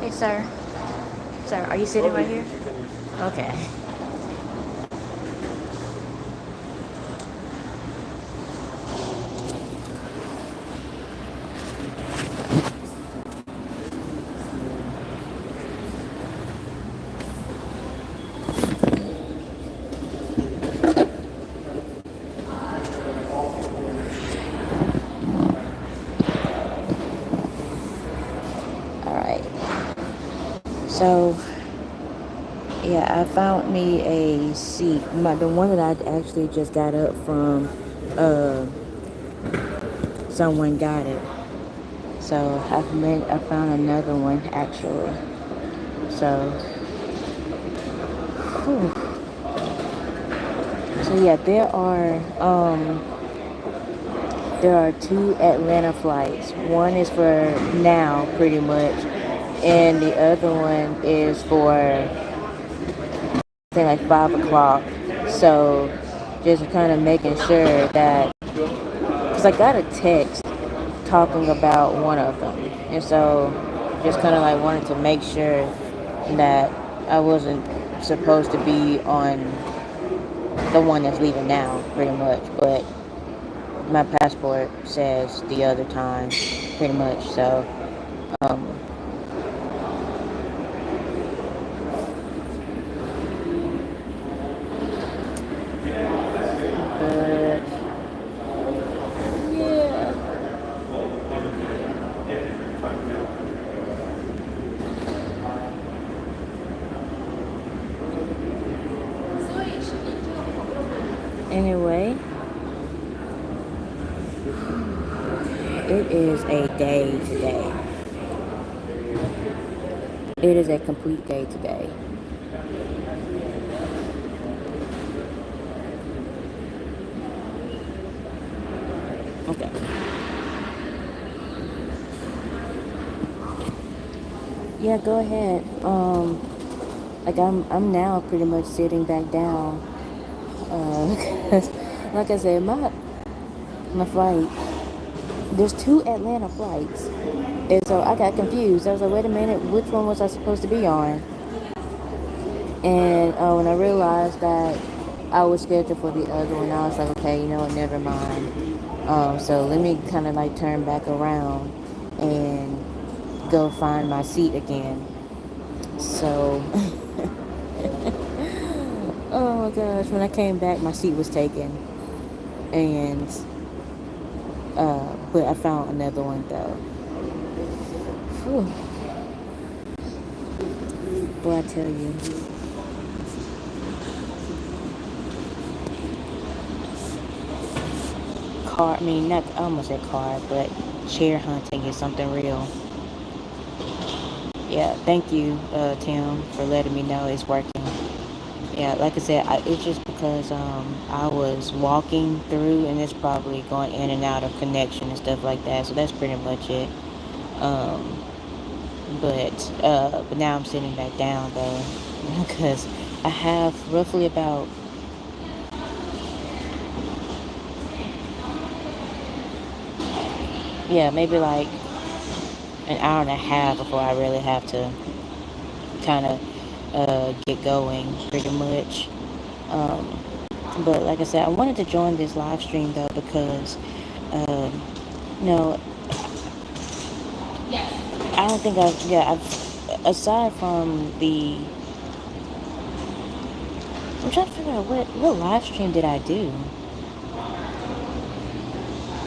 Hey, sir. Sir, are you sitting right here? Okay. All right. So, yeah, I found me a seat. The one that I actually just got up from, someone got it. So I found another one actually. So, whew. So yeah, there are two Atlanta flights. One is for now, pretty much, and the other one is for I think like 5 o'clock. So just kind of making sure that because I got a text talking about one of them, and so just kind of like wanted to make sure that I wasn't supposed to be on the one that's leaving now, pretty much. But my passport says the other time, pretty much. So, um, but yeah. Anyway, it is a day today. It is a complete day today. Okay. Yeah, go ahead. Like I'm now pretty much sitting back down. 'Cause like I said, my flight. There's two Atlanta flights, and so I got confused. I was like, wait a minute, which one was I supposed to be on? And when I realized that I was scheduled for the other one, I was like, okay, you know what, never mind. So let me kind of like turn back around and go find my seat again. So, oh my gosh, when I came back, my seat was taken. And, but I found another one though. Whew. Boy, I tell you. I mean, not, I almost said car, but chair hunting is something real. Yeah, thank you, Tim, for letting me know it's working. Yeah, like I said, it's just because I was walking through and it's probably going in and out of connection and stuff like that. So that's pretty much it. Um, but now I'm sitting back down though because I have roughly about maybe like an hour and a half before I really have to kind of get going pretty much. Um, but like I said, I wanted to join this live stream though because, you know, I don't think I've, aside from I'm trying to figure out what live stream did I do?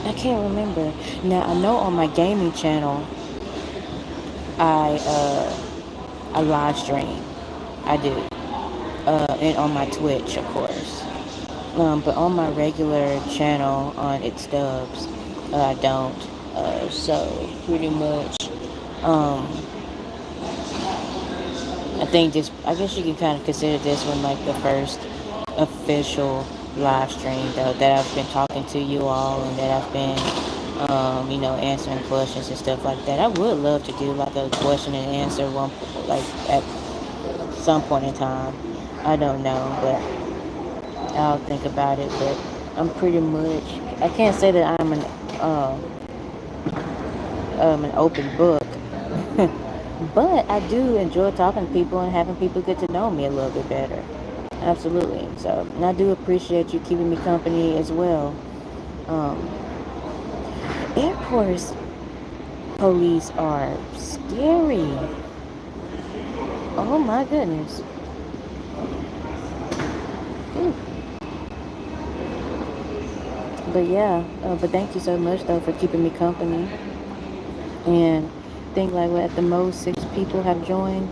I can't remember. Now, I know on my gaming channel, I, live stream. I do. And on my Twitch, of course. But on my regular channel on Stubbs, I don't. So pretty much, I guess you can kind of consider this one like the first official live stream though that I've been talking to you all and that I've been, answering questions and stuff like that. I would love to do like a question and answer one, like at some point in time. I don't know, but I'll think about it. But I'm pretty much, I can't say that I'm an open book. But I do enjoy talking to people and having people get to know me a little bit better. Absolutely. So, and I do appreciate you keeping me company as well. Airports police are scary. Oh my goodness. Ooh. But yeah, but thank you so much though for keeping me company. And I think like what, at the most 6 people have joined.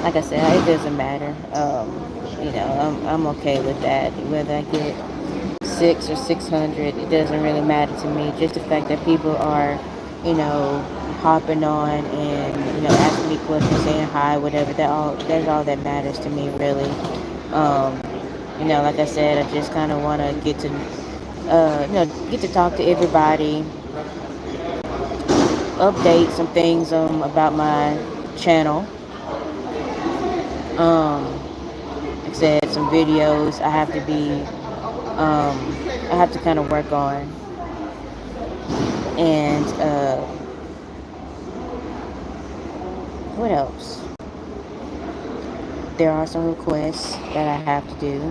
Like I said, it doesn't matter. I'm okay with that. Whether I get 6 or 600, it doesn't really matter to me. Just the fact that people are, hopping on and asking me questions, saying hi, whatever. That's all that matters to me, really. Like I said, I just kind of want to get to talk to everybody, update some things about my channel. Like I said, some videos I have to kind of work on. And what else? there are some requests that I have to do,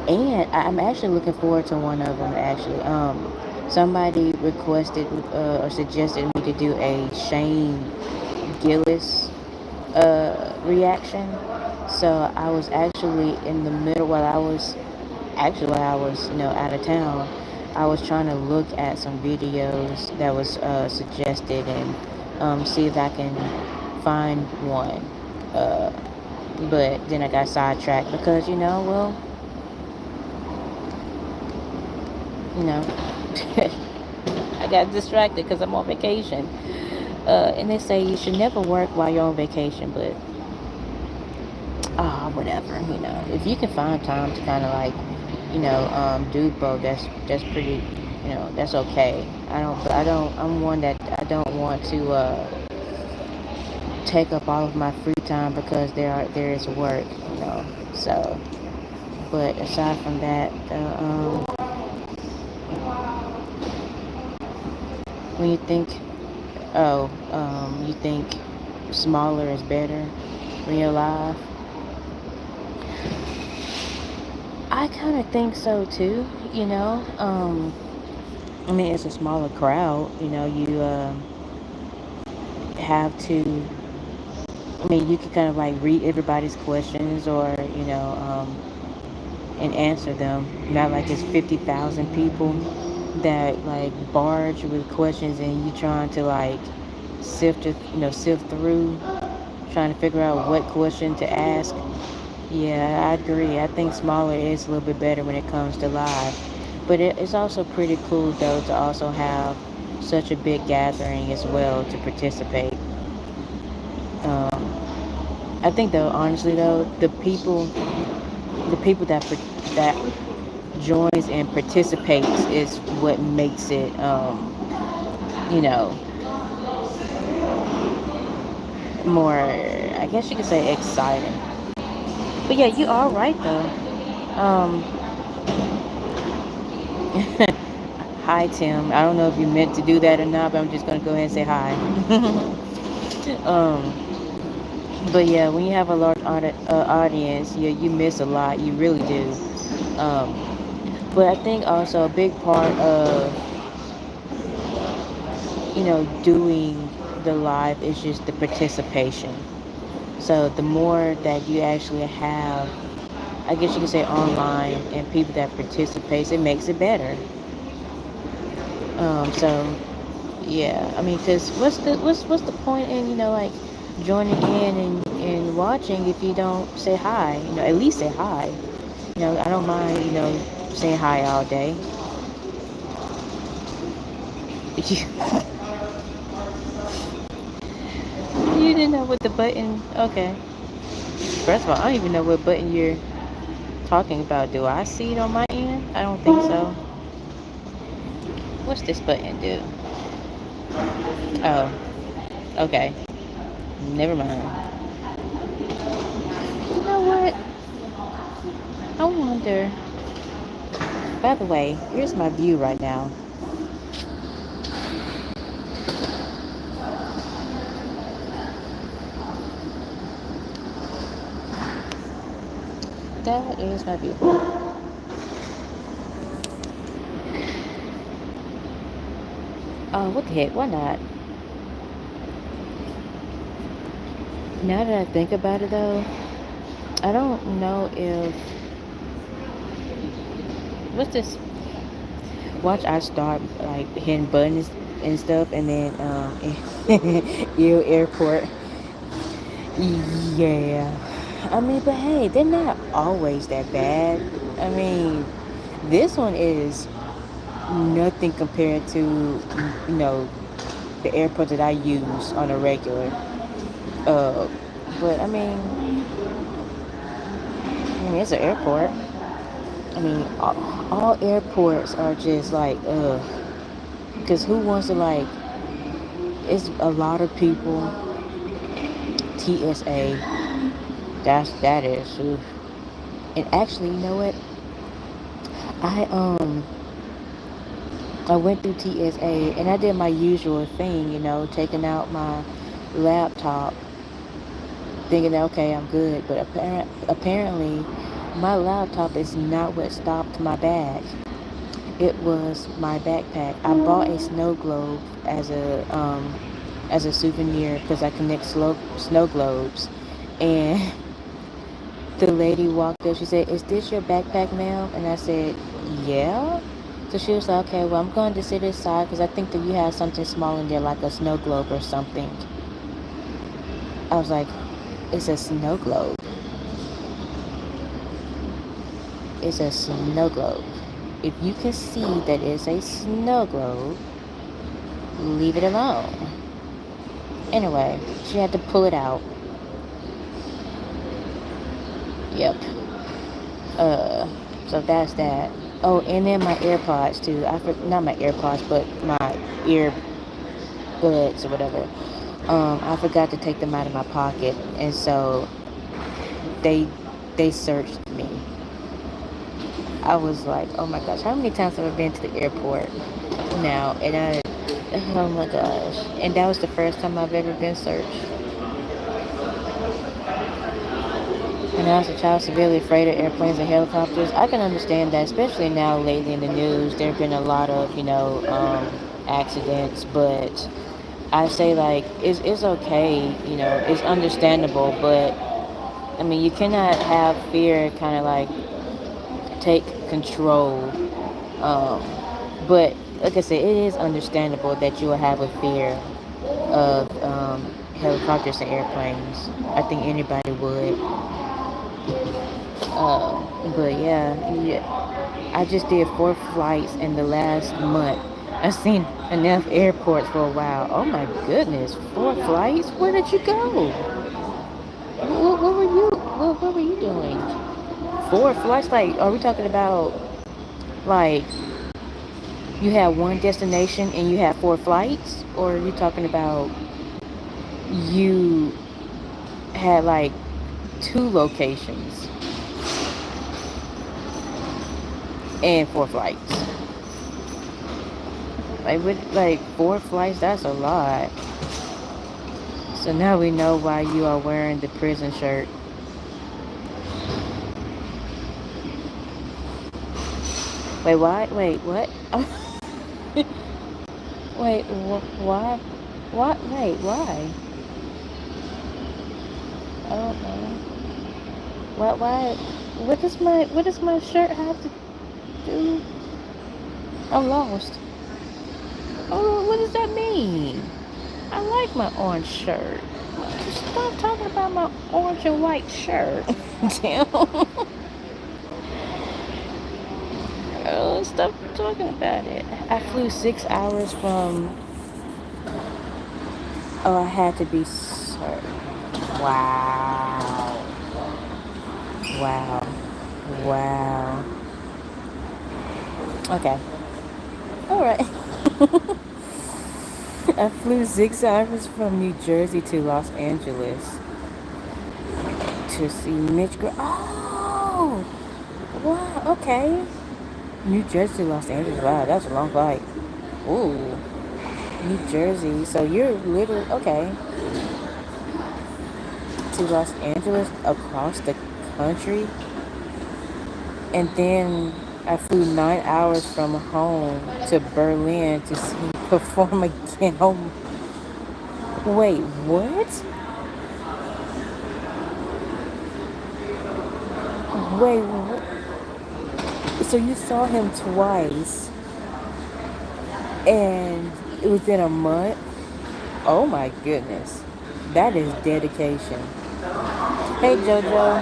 and I'm actually looking forward to one of them. Actually, somebody requested or suggested me to do a Shane Gillis reaction. So I was actually in the middle while I was out of town. I was trying to look at some videos that was suggested and see if I can find one. Uh, but then I got sidetracked because you know, I got distracted because I'm on vacation. And they say you should never work while you're on vacation, but whatever. If you can find time to kind of like, do both, that's pretty. That's okay. I'm one that I don't want to take up all of my free time because there is work. So, but aside from that, when you think, you think smaller is better when you're live. I kind of think so too. I mean, it's a smaller crowd. You have to. I mean, you can kind of like read everybody's questions or and answer them. Not like it's 50,000 people that like barge with questions and you trying to like sift through, trying to figure out what question to ask. Yeah, I agree. I think smaller is a little bit better when it comes to live. But it's also pretty cool though to also have such a big gathering as well to participate. I think though, honestly though, the people that joins and participates is what makes it, you know, more. I guess you could say exciting. But yeah, you are right though. Um, Hi Tim. I don't know if you meant to do that or not, but I'm just gonna go ahead and say hi. um, but yeah, when you have a large audience, you miss a lot. You really do. Um, but I think also a big part of doing the live is just the participation. So the more that you actually have, I guess you could say online and people that participates, it makes it better. So yeah, I mean, cause what's the point in like joining in and watching if you don't say hi? At least say hi. I don't mind saying hi all day. You didn't know what the button. Okay. First of all, I don't even know what button you're talking about. Do I see it on my end? I don't think so. What's this button do? Oh, okay. Never mind. You know what? I wonder. By the way, here's my view right now. That is my view. What the heck? Why not? Now that I think about it, though, I don't know if what's this? Watch I start like hitting buttons and stuff, and then airport. Yeah. I mean, but hey, they're not always that bad. I mean, this one is nothing compared to you know the airport that I use on a regular. Uh, but I mean, it's an airport. I mean, all airports are just like, because who wants to like? It's a lot of people. TSA. That is. Oof. And actually, you know what? I um I went through TSA and I did my usual thing, taking out my laptop thinking that okay, I'm good. But apparently, my laptop is not what stopped my bag. It was my backpack. I bought a snow globe as a souvenir because I collect snow globes, and the lady walked up. She said, "Is this your backpack, ma'am?" And I said, "Yeah." So she was like, "Okay, well, I'm going to sit aside because I think that you have something small in there, like a snow globe or something." I was like, "It's a snow globe. It's a snow globe. If you can see that it's a snow globe, leave it alone." Anyway, she had to pull it out. Yep. Uh, so that's that. Oh, and then my AirPods too. Not my AirPods, but my earbuds or whatever. I forgot to take them out of my pocket, and so they they searched me. I was like, oh my gosh, how many times have I been to the airport now? Oh my gosh, and that was the first time I've ever been searched. And as a child severely afraid of airplanes and helicopters, I can understand that, especially now lately in the news. There have been a lot of, accidents, but I say like it's okay, it's understandable, but I mean you cannot have fear kind of like take control. Um, but like I said, it is understandable that you will have a fear of helicopters and airplanes. I think anybody would. But yeah, I just did 4 flights in the last month. I've seen enough airports for a while. Oh my goodness, 4 flights? Where did you go? What were you? What were you doing? 4 flights? Like, are we talking about like you had one destination and you had 4 flights, or are you talking about you had like 2 locations and 4 flights? Like, with like 4 flights, that's a lot. So now we know why you are wearing the prison shirt. Wait, why? Wait, what? Wait, why? What? Wait, why? I don't know. Why? What does my shirt have to do? I'm lost. Oh, what does that mean? I like my orange shirt. Stop talking about my orange and white shirt. Damn. Oh, stop talking about it. I flew 6 hours from. Oh, I had to be. Wow. Wow. Wow. Okay. All right. I flew 6 hours from New Jersey to Los Angeles to see Mitch. Oh, wow. Okay. New Jersey, Los Angeles. Wow, that's a long flight. Ooh, New Jersey. So you're literally okay to Los Angeles across the country, and then I flew 9 hours from home to Berlin to see him perform again. Oh, wait, what? Wait, so you saw him twice, and it was in a month? Oh my goodness, that is dedication. Hey Jojo,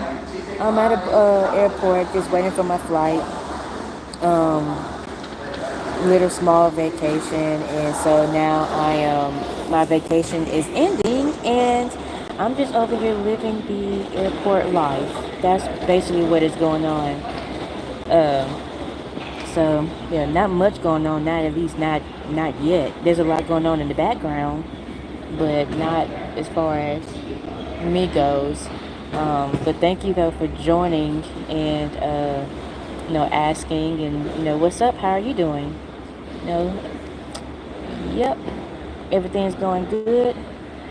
I'm at a airport just waiting for my flight. Um, Little small vacation, and so now my vacation is ending, and I'm just over here living the airport life. That's basically what is going on. Um, so yeah, not much going on. Not at least not yet. There's a lot going on in the background, but not as far as me goes. But thank you though for joining and asking and what's up? How are you doing? You know, yep, everything's going good.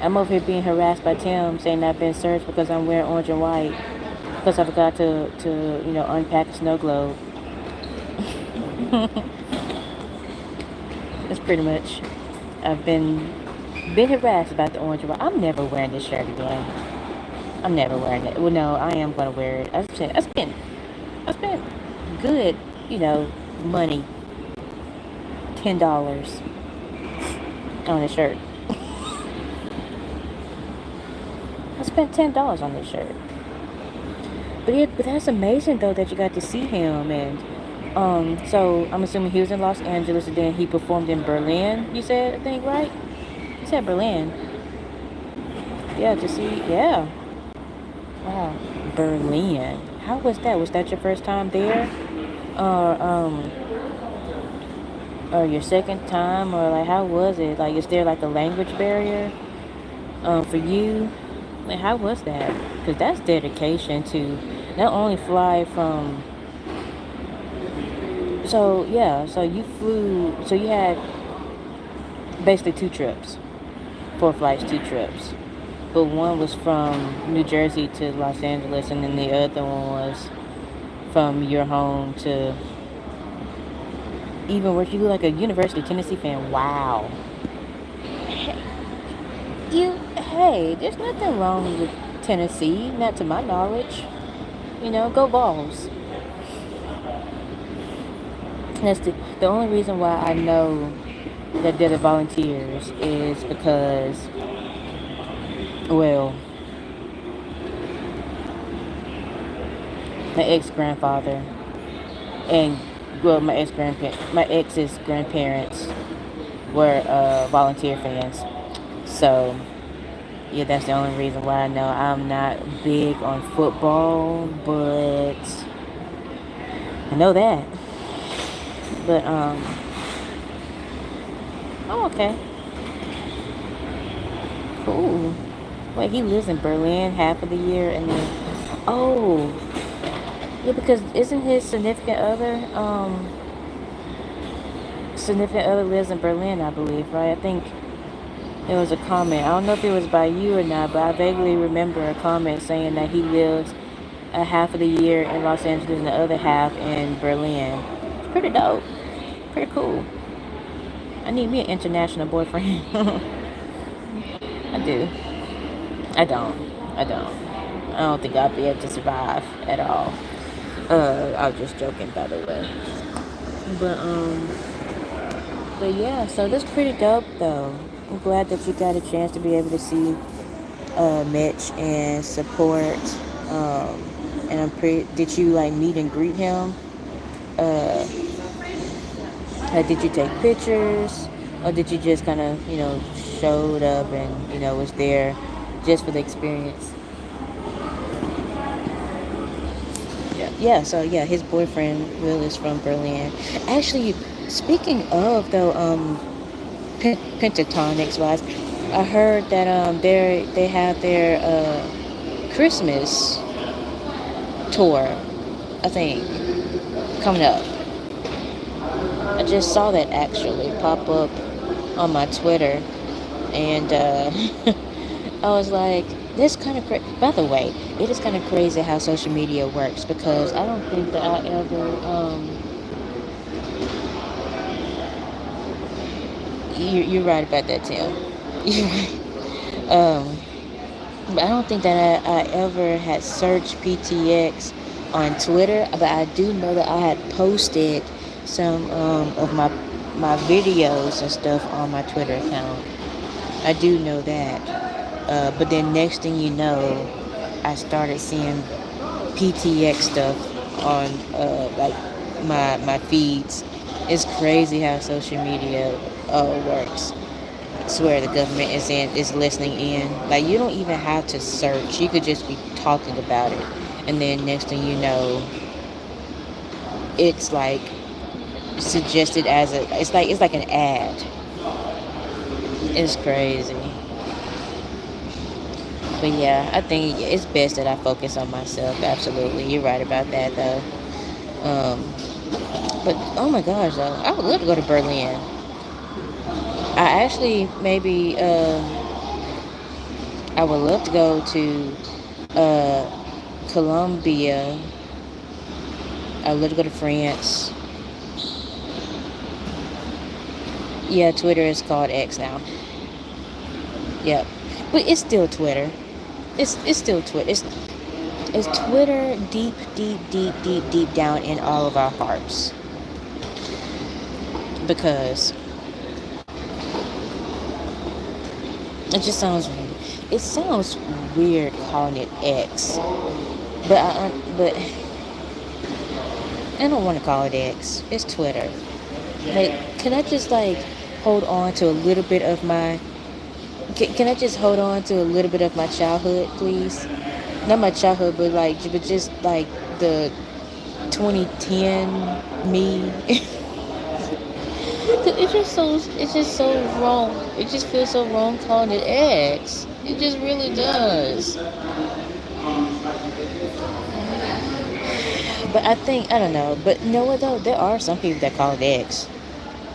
I'm over here being harassed by Tim saying I've been searched because I'm wearing orange and white because I forgot to unpack a snow globe. That's pretty much. I've been harassed about the orange and white. I'm never wearing this shirt again. I'm never wearing it. Well, no, I am gonna wear it. I spent good, money, $10 on a shirt. I spent $10 on this shirt. But that's amazing though that you got to see him. And so I'm assuming he was in Los Angeles and then he performed in Berlin. You said, I think, right? You said Berlin. Yeah, to see. Yeah. Wow. Berlin. How was that? Was that your first time there, or or your second time, or like how was it? Like, is there like a language barrier for you? Like, how was that? Because that's dedication to not only fly from. So yeah, so you flew. So you had basically 2 trips, 4 flights, 2 trips. But one was from New Jersey to Los Angeles, and then the other one was from your home to even where you look like a University of Tennessee fan. Wow. Hey, there's nothing wrong with Tennessee, not to my knowledge. Go Vols. That's the only reason why I know that they're the Volunteers is because, well, my ex-grandfather and my ex's grandparents were volunteer fans. So yeah, that's the only reason why I know. I'm not big on football, but I know that. But oh, okay, cool. Wait, he lives in Berlin half of the year, and then oh yeah, because isn't his significant other lives in Berlin, I believe, right? I think there was a comment. I don't know if it was by you or not, but I vaguely remember a comment saying that he lives a half of the year in Los Angeles and the other half in Berlin. It's pretty dope. Pretty cool. I need me an international boyfriend. I do. I don't. I don't. I don't think I'll be able to survive at all. I was just joking, by the way. But yeah, so that's pretty dope though. I'm glad that you got a chance to be able to see Mitch and support. And did you like meet and greet him? Uh, did you take pictures, or did you just kind of showed up and was there just for the experience? Yeah. So yeah, his boyfriend Will is from Berlin. Actually, speaking of though, pentatonics wise, I heard that they have their Christmas tour, I think, coming up. I just saw that actually pop up on my Twitter, and I was like, this kind of crazy. By the way, it is kind of crazy how social media works, because I don't think that I ever you're right about that, Tim. You're right. But I don't think that I ever had searched PTX on Twitter, but I do know that I had posted some of my videos and stuff on my Twitter account. I do know that. But then next thing you know, I started seeing PTX stuff on like my feeds. It's crazy how social media works. I swear the government is listening in. Like, you don't even have to search. You could just be talking about it, and then next thing you know, it's like suggested as it's like an ad. It's crazy. But yeah, I think it's best that I focus on myself. Absolutely, you're right about that though. But oh my gosh, though, I would love to go to Berlin. I actually maybe I would love to go to Colombia. I would love to go to France. Yeah, Twitter is called X now. Yep, but it's still Twitter. It's still Twitter. It's Twitter deep, deep, deep, deep, deep down in all of our hearts. Because it sounds weird calling it X, but I don't want to call it X. It's Twitter. Like, can I just like hold on to a little bit of my? Can I just hold on to a little bit of my childhood, please? Not my childhood, but just like the 2010 me. It's just so wrong. It just feels so wrong calling it X. It just really does. But I don't know. But you know what though? There are some people that call it X.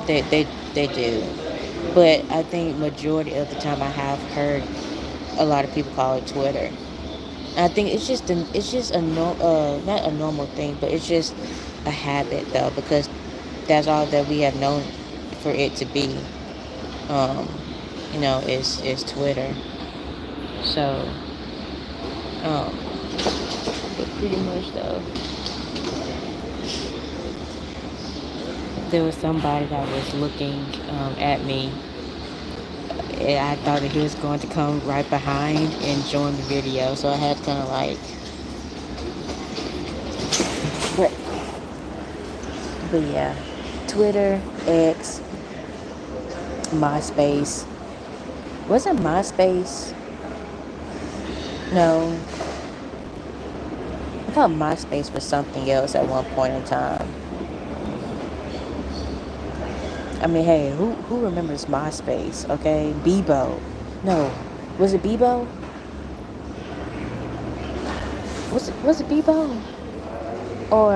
They do. But I think majority of the time I have heard a lot of people call it Twitter. I think it's just a no not a normal thing, but it's just a habit though, because that's all that we have known for it to be. Um, is Twitter. So, um, but pretty much though, there was somebody that was looking at me. And I thought that he was going to come right behind and join the video, so I had to kind of like, but yeah, Twitter, X, MySpace. Wasn't MySpace? No, I thought MySpace was something else at one point in time. I mean, hey, who remembers MySpace? Okay, Bebo. No, was it Bebo? Was it Bebo? Or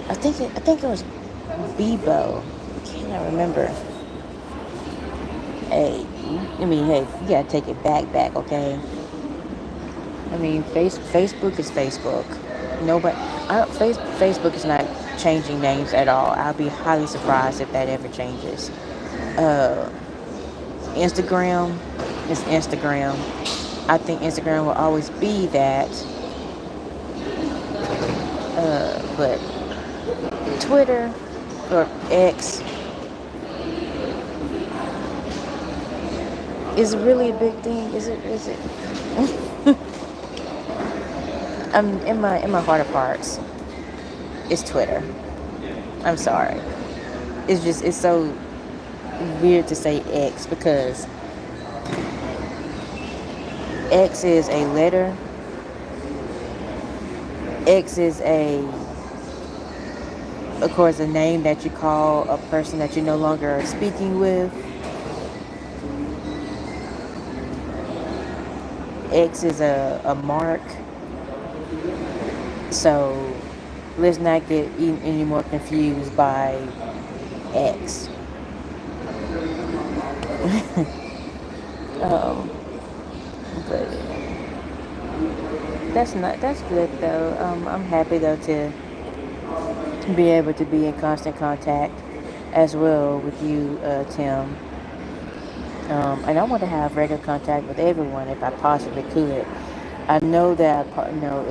I think it was Bebo. Can't remember. Hey, I mean, hey, you gotta take it back, okay? I mean, Facebook is Facebook. Nobody, Facebook is not changing names at all. I'll be highly surprised if that ever changes. Uh, Instagram is Instagram. I think Instagram will always be that. But Twitter or X is really a big thing. Is it? Is it? In my heart of hearts, it's Twitter. I'm sorry. It's so weird to say X, because X is a letter. X is of course, a name that you call a person that you no longer are speaking with. X is a mark. So let's not get any more confused by X. um, but that's good though. I'm happy though to be able to be in constant contact as well with you, Tim. And I want to have regular contact with everyone if I possibly could. I know that I know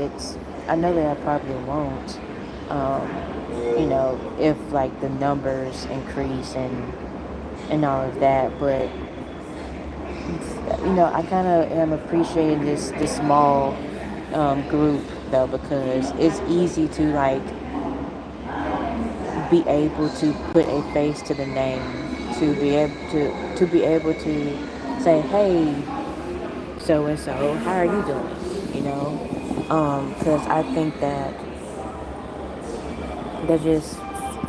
that I probably won't. Um, if like the numbers increase and all of that, but I kind of am appreciating this small group though, because it's easy to like be able to put a face to the name, to be able to say, hey, so and so, how are you doing? Because I think that just,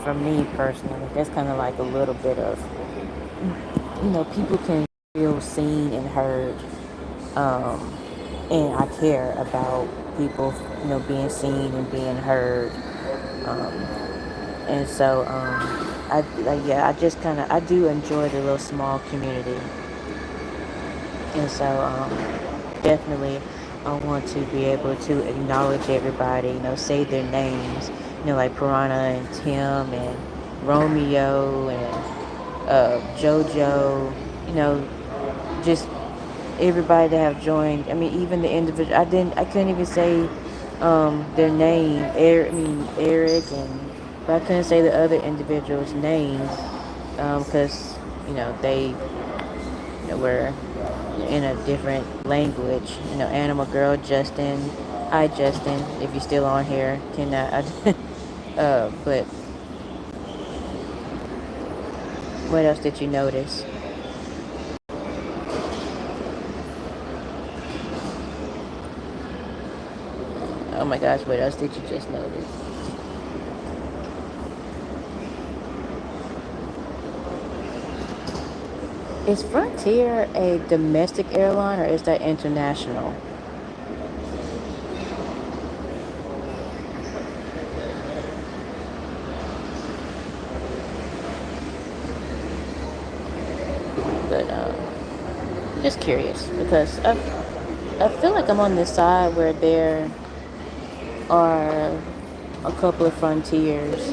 for me personally, that's kind of like a little bit of, people can feel seen and heard, um, and I care about people, being seen and being heard, um, and so I just kind of I do enjoy the little small community. And so, definitely, I want to be able to acknowledge everybody, say their names, like Piranha and Tim and Romeo and JoJo, you know, just everybody that have joined. I mean, even the individual. I couldn't even say their name. Eric, but I couldn't say the other individuals' names because they were in a different language. Animal Girl, Justin. Hi, Justin. If you're still on here, can but what else did you notice? Oh my gosh, what else did you just notice? Is Frontier a domestic airline or is that international? But just curious because I feel like I'm on this side where there are a couple of Frontiers.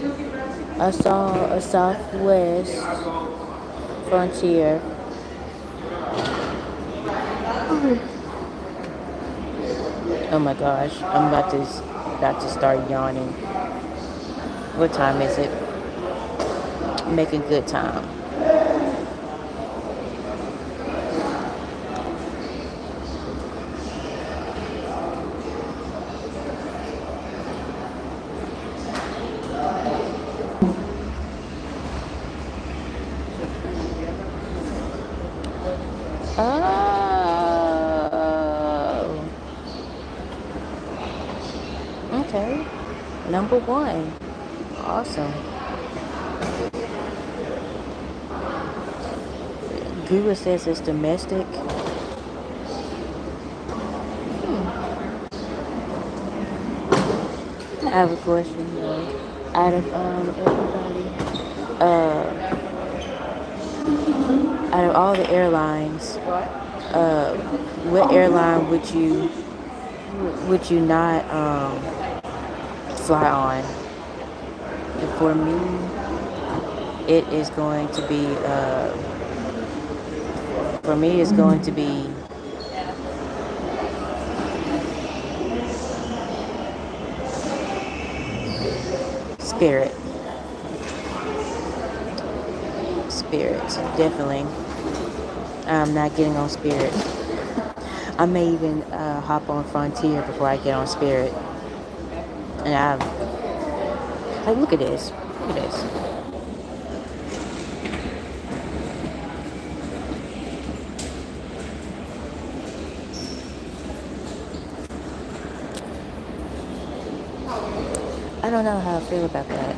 I saw a Southwest Frontier. Oh my gosh, I'm about to start yawning. What time is it? Making good time. Oh, okay. Number one. Awesome. Google says it's domestic. I have a question though. Out of everybody, uh, out of all the airlines, uh, what airline would you not fly on? And for me, it is going to be it's going to be Spirit. Spirit, definitely. I'm not getting on Spirit. I may even hop on Frontier before I get on Spirit. And look at this. Look at this. I don't know how I feel about that.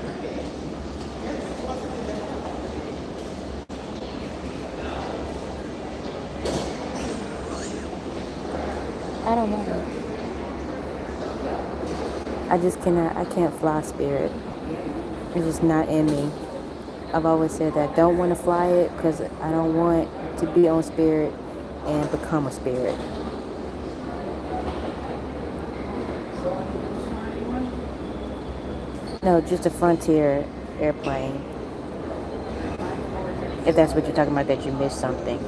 I don't know. I can't fly Spirit. It's just not in me. I've always said that I don't want to fly it because I don't want to be on Spirit and become a Spirit. No, just a Frontier airplane. If that's what you're talking about, that you missed something.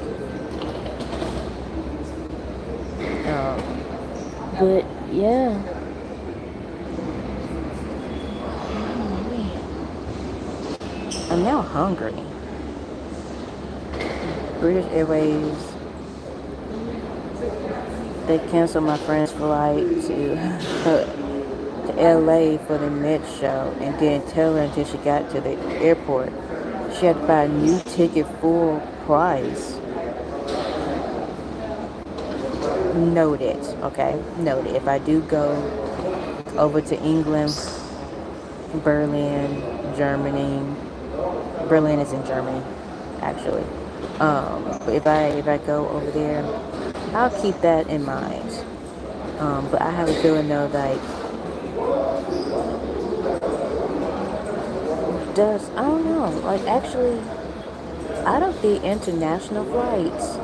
But yeah. I'm now hungry. British Airways, they canceled my friend's flight to LA for the Met show and didn't tell her until she got to the airport. She had to buy a new ticket full price. Noted, okay? Noted. If I do go over to England, Berlin, Germany, Berlin is in Germany, actually. But if I go over there, I'll keep that in mind. But I have a feeling though, like, I don't know, like actually, out of the international flights,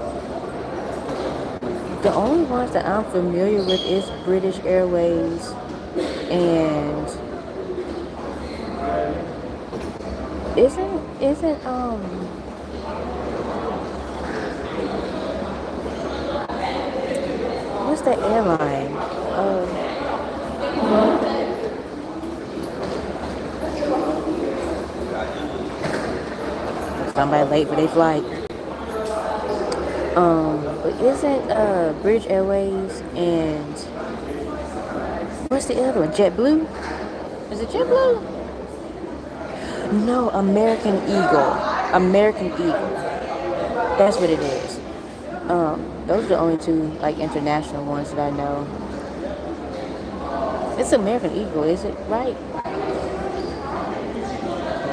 The only ones that I'm familiar with is British Airways and isn't what's the airline? Somebody late for their flight. But isn't British Airways and what's the other one? JetBlue? Is it JetBlue? No, American Eagle. American Eagle. That's what it is. Those are the only two like international ones that I know. It's American Eagle, is it right?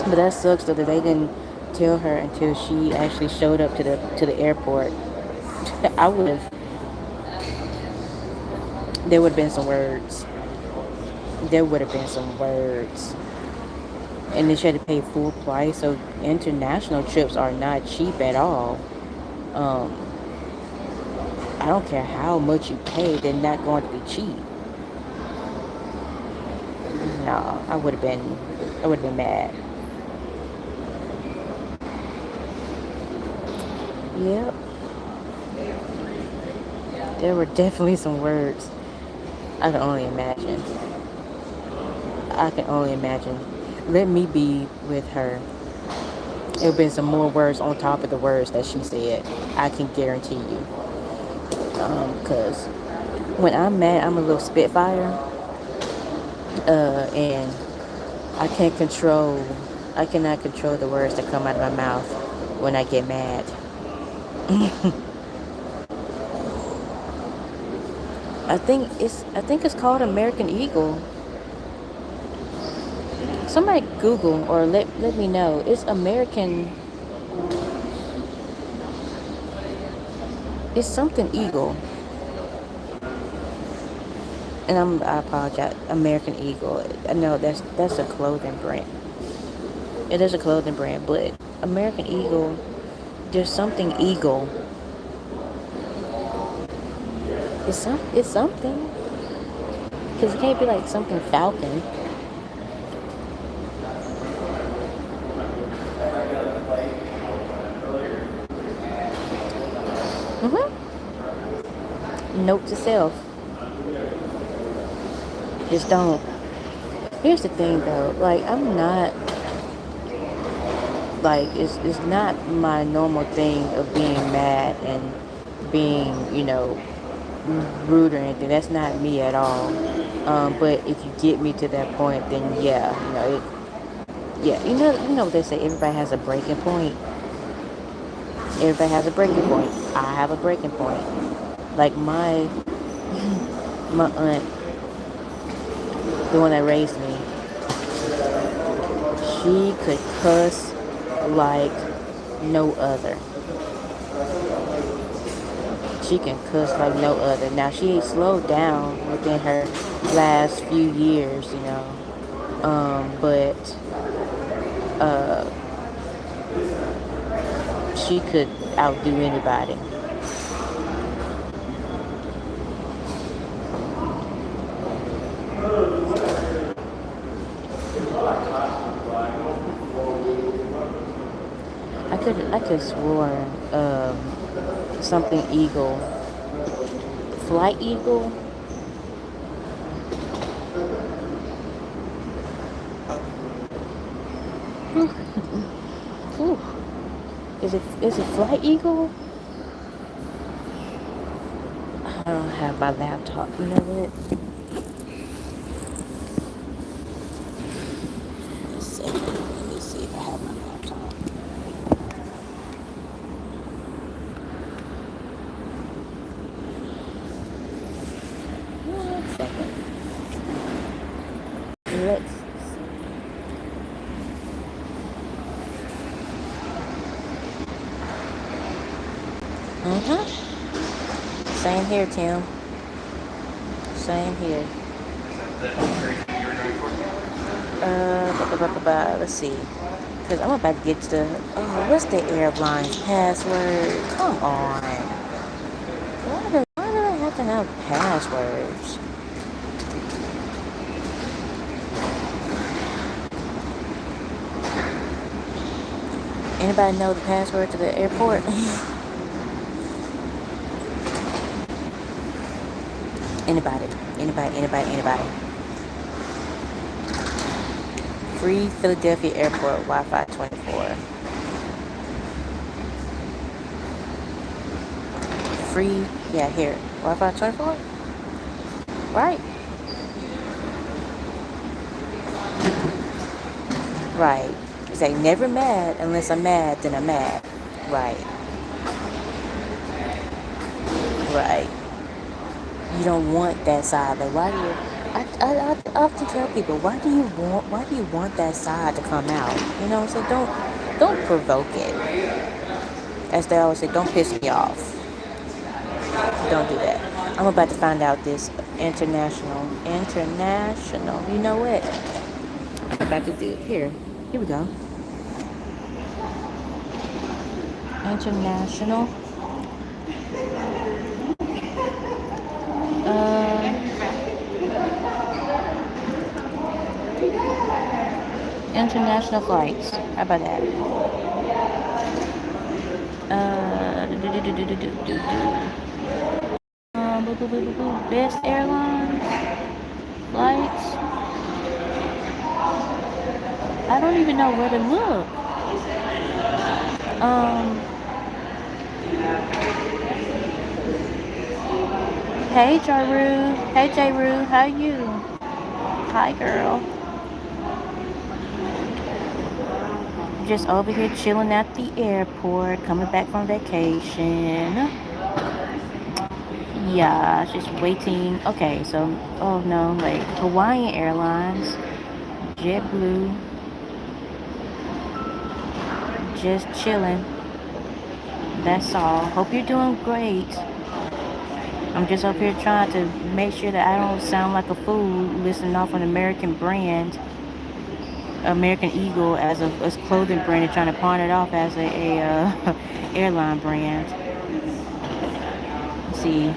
But that sucks though that they didn't tell her until she actually showed up to the airport. I would have. There would have been some words. There would have been some words. And then she had to pay full price. So international trips are not cheap at all. Um, I don't care how much you pay, they're not going to be cheap. No, I would have been mad. Yep, there were definitely some words. I can only imagine. I can only imagine. Let me be with her. It would have been some more words on top of the words that she said. I can guarantee you. Because when I'm mad, I'm a little spitfire. And I cannot control the words that come out of my mouth when I get mad. I think it's called American Eagle. Somebody Google or let me know. It's American. It's something Eagle. And I apologize. American Eagle. I know that's a clothing brand. It is a clothing brand, but American Eagle. There's something Eagle. It's something. Because it can't be like something Falcon. Note to self. Just don't. Here's the thing though. Like I'm not. Like it's not my normal thing of being mad and being rude or anything. That's not me at all. But if you get me to that point, then yeah, yeah, you know what they say. Everybody has a breaking point. Everybody has a breaking point. I have a breaking point. Like my aunt, the one that raised me, she could cuss like no other. She can cuss like no other. Now she slowed down within her last few years, but she could outdo anybody. I could swore something Eagle, Flight Eagle. Ooh. Is it Flight Eagle? I don't have my laptop. You know what? Let me see if I have my laptop. One second. Let's see. Same here, Tim. Same here. Let's see. Because I'm about to get to what's the airline's password? Come on. Why did have passwords. Anybody know the password to the airport? Anybody? Free Philadelphia Airport Wi-Fi 24. Free, yeah, here. Wi-Fi 24? Right. Right. It's like never mad unless I'm mad, then I'm mad. Right. Right. You don't want that side. Like, why do you? I often tell people, why do you want that side to come out? You know what I'm saying? Don't provoke it. As they always say, don't piss me off. Don't do that. I'm about to find out this international. You know what? I'm about to do it. Here we go. International. International flights. How about that? Best airlines flights. I don't even know where to look. Hey Jaru. Hey Jaru, how you? Hi girl. Just over here chilling at the airport, coming back from vacation. Yeah, just waiting. Okay, so, oh no, like Hawaiian Airlines, JetBlue, just chilling. That's all. Hope you're doing great. I'm just up here trying to make sure that I don't sound like a fool listing off an American brand, American Eagle, as a clothing brand and trying to pawn it off as a airline brand. Let's see.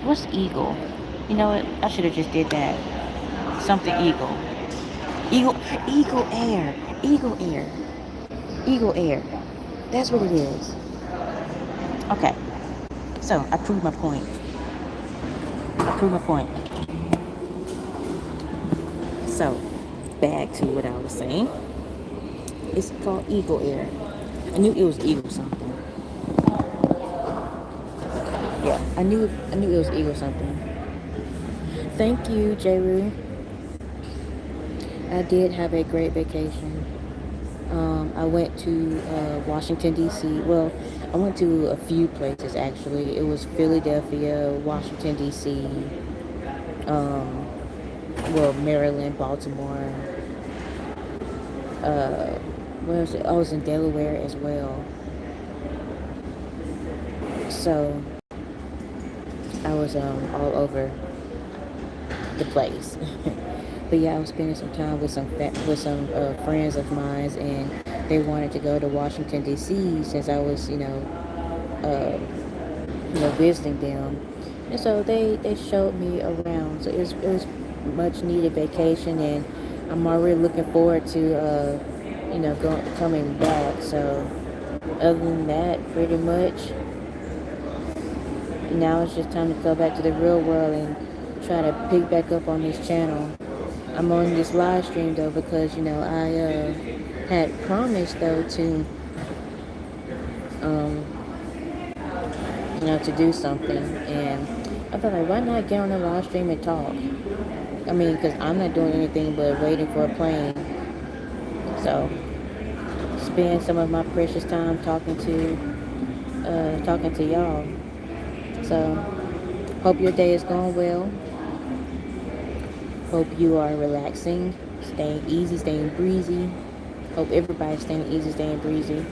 What's Eagle? You know what? I should have just did that. Something Eagle. Eagle Air. That's what it is. Okay. So, I proved my point. So, back to what I was saying. It's called Eagle Air. I knew it was Eagle something. Yeah, I knew it was Eagle something. Thank you, Jeru. I did have a great vacation. I went to Washington, D.C. Well, I went to a few places, actually. It was Philadelphia, Washington, D.C., Maryland, Baltimore. Where was it? I was in Delaware as well. So, I was all over the place. But yeah, I was spending some time with some friends of mine, and they wanted to go to Washington D.C. since I was, visiting them, and so they showed me around. So it was much needed vacation, and I'm already looking forward to coming back. So other than that, pretty much now it's just time to go back to the real world and try to pick back up on this channel. I'm on this live stream though because I had promised though to to do something, and I thought, like, why not get on the live stream and talk? I mean, because I'm not doing anything but waiting for a plane. So spend some of my precious time talking to y'all. So hope your day is going well. Hope you are relaxing, staying easy, staying breezy. Hope everybody's staying easy, staying breezy.